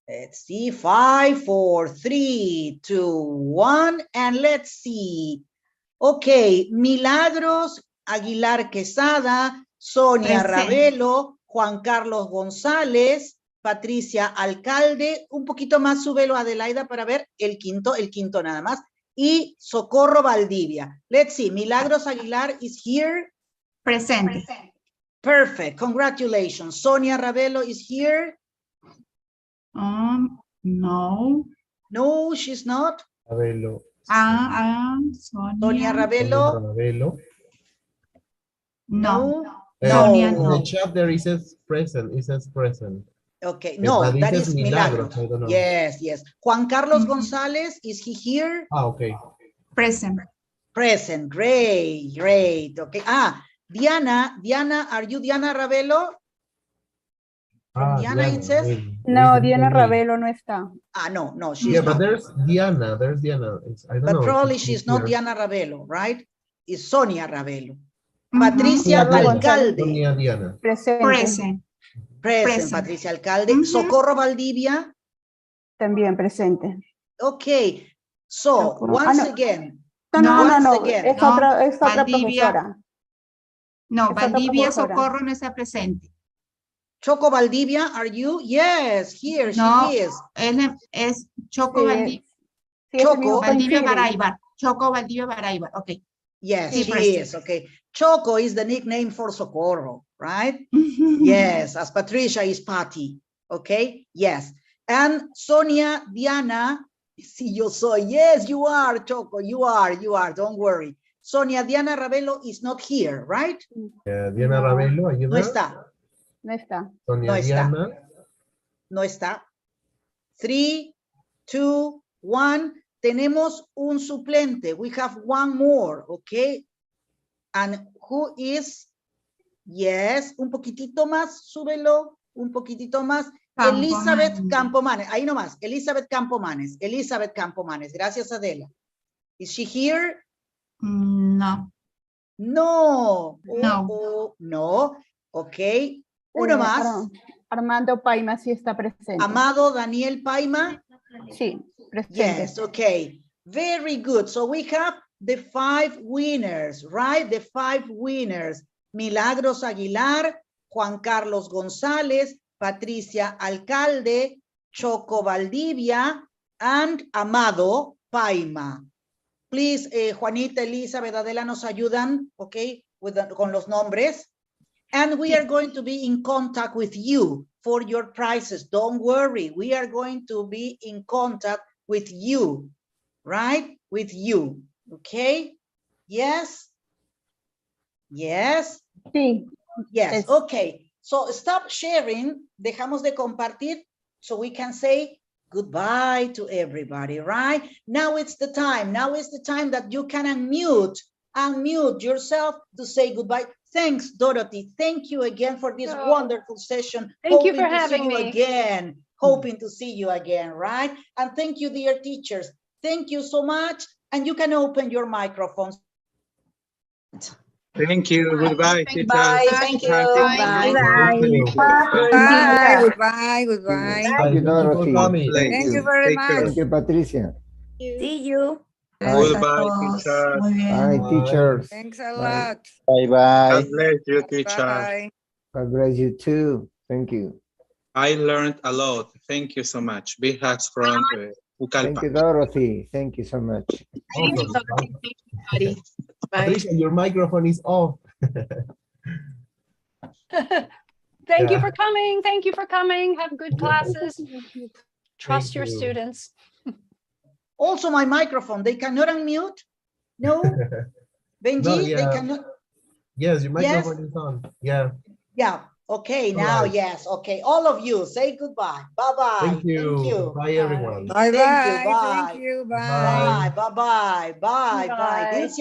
Let's see, 5, 4, 3, 2, 1, and let's see. Okay, Milagros Aguilar Quesada, Sonia Present. Ravelo, Juan Carlos González, Patricia Alcalde, un poquito más súbelo Adelaida para ver el quinto nada más, y Socorro Valdivia. Let's see, Milagros Aguilar is here. Presente. Perfect, congratulations. Sonia Ravelo is here. No. No, she's not. Ravelo. Sonia Sonia. Ravelo. Ravelo. No. No. In the chat there it says present. It says present. Okay, no, But it that says is Milagros. I don't know. Yes, yes. Juan Carlos Mhm. González, is he here? Okay. Present. Present, great, great. Okay. Diana, are you Diana Ravelo? From Diana, it says? Maybe. No, Maybe Diana me. Ravelo no está. No, she's Yeah, not. but there's Diana. There's Diana. I don't But know. probably if she's not here. Diana Ravelo, right? It's Sonia Ravelo. Mhm. Patricia Carlos González. Alcalde. Sonia Diana. Presente. Present. Present, Patricia Alcalde. Mhm. Socorro Valdivia. También presente. Okay. So, Socorro. once No. again. No. Once again. Es No, otra Valdivia. profesora. No, Es otra Valdivia profesora. Socorro no está presente. Choco Valdivia, are you? Yes, here No, she is. él es Choco Sí, Valdivia. Sí, ese mismo Valdivia coincide. Baraibar. Choco Valdivia Baraibar. Ok. Yes, Sí, she present. is. Okay. Choco is the nickname for Socorro, right? Yes, as Patricia is Patty. Okay. Yes. And Sonia Diana, si yo soy. Yes, you are, Choco. You are. Don't worry. Sonia Diana Ravelo is not here, right? Diana No. Ravelo, are you No there? está. No está. Sonia No está. Diana. No está. 3, 2, 1. Tenemos un suplente. We have one more, okay? And who is? Yes, un poquitito más, súbelo, un poquitito más. Elizabeth Campomanes, ahí nomás, Elizabeth Campomanes. Gracias, Adela. Is she here? No. No. No. No. Ok. Uno más. Armando Paima sí está presente. Amado Daniel Paima. Sí, presente. Yes, okay. Very good. So we have the 5 winners, right? The 5 winners. Milagros Aguilar, Juan Carlos González, Patricia Alcalde, Choco Valdivia, and Amado Paima. Please, Juanita, Elizabeth, Adela nos ayudan, okay, con los nombres. And we are going to be in contact with you for your prizes. Don't worry, we are going to be in contact with you, right? With you, okay? Yes? Yes? Sí. Yes, okay. So stop sharing, dejamos de compartir, so we can say goodbye to everybody, right? Now it's the time that you can unmute yourself to say goodbye. Thanks, Dorothy. Thank you again for this wonderful session. Thank you for having me. Hoping to see you again, right? And thank you, dear teachers. Thank you so much. And you can open your microphones. Thank you. Goodbye, teachers. Bye. Thank you. Bye. Bye. Goodbye. Goodbye. Thank you, Dorothy. Thank you very much. Thank you, Patricia. See you. Goodbye, teacher. Bye, teachers. Thanks a lot. God bless you, teacher. Bye. God bless you too. Thank you. I learned a lot. Thank you so much. Big hugs from Thank you, Ucalpa. Dorothy. Thank you so much. Patricia, your microphone is off. Thank you for coming. Thank you for coming. Have good classes. Trust your you. students. Also my microphone, they cannot unmute? No? Benji, No, they yeah. cannot? Yes, your microphone is on. Yeah. Yeah, okay, All now, right. yes, okay. All of you, say goodbye. Bye-bye. Thank you. Bye, everyone. Bye. Thank you, Bye. Thank you. Bye. Bye, bye-bye, bye-bye. Bye. Dilcia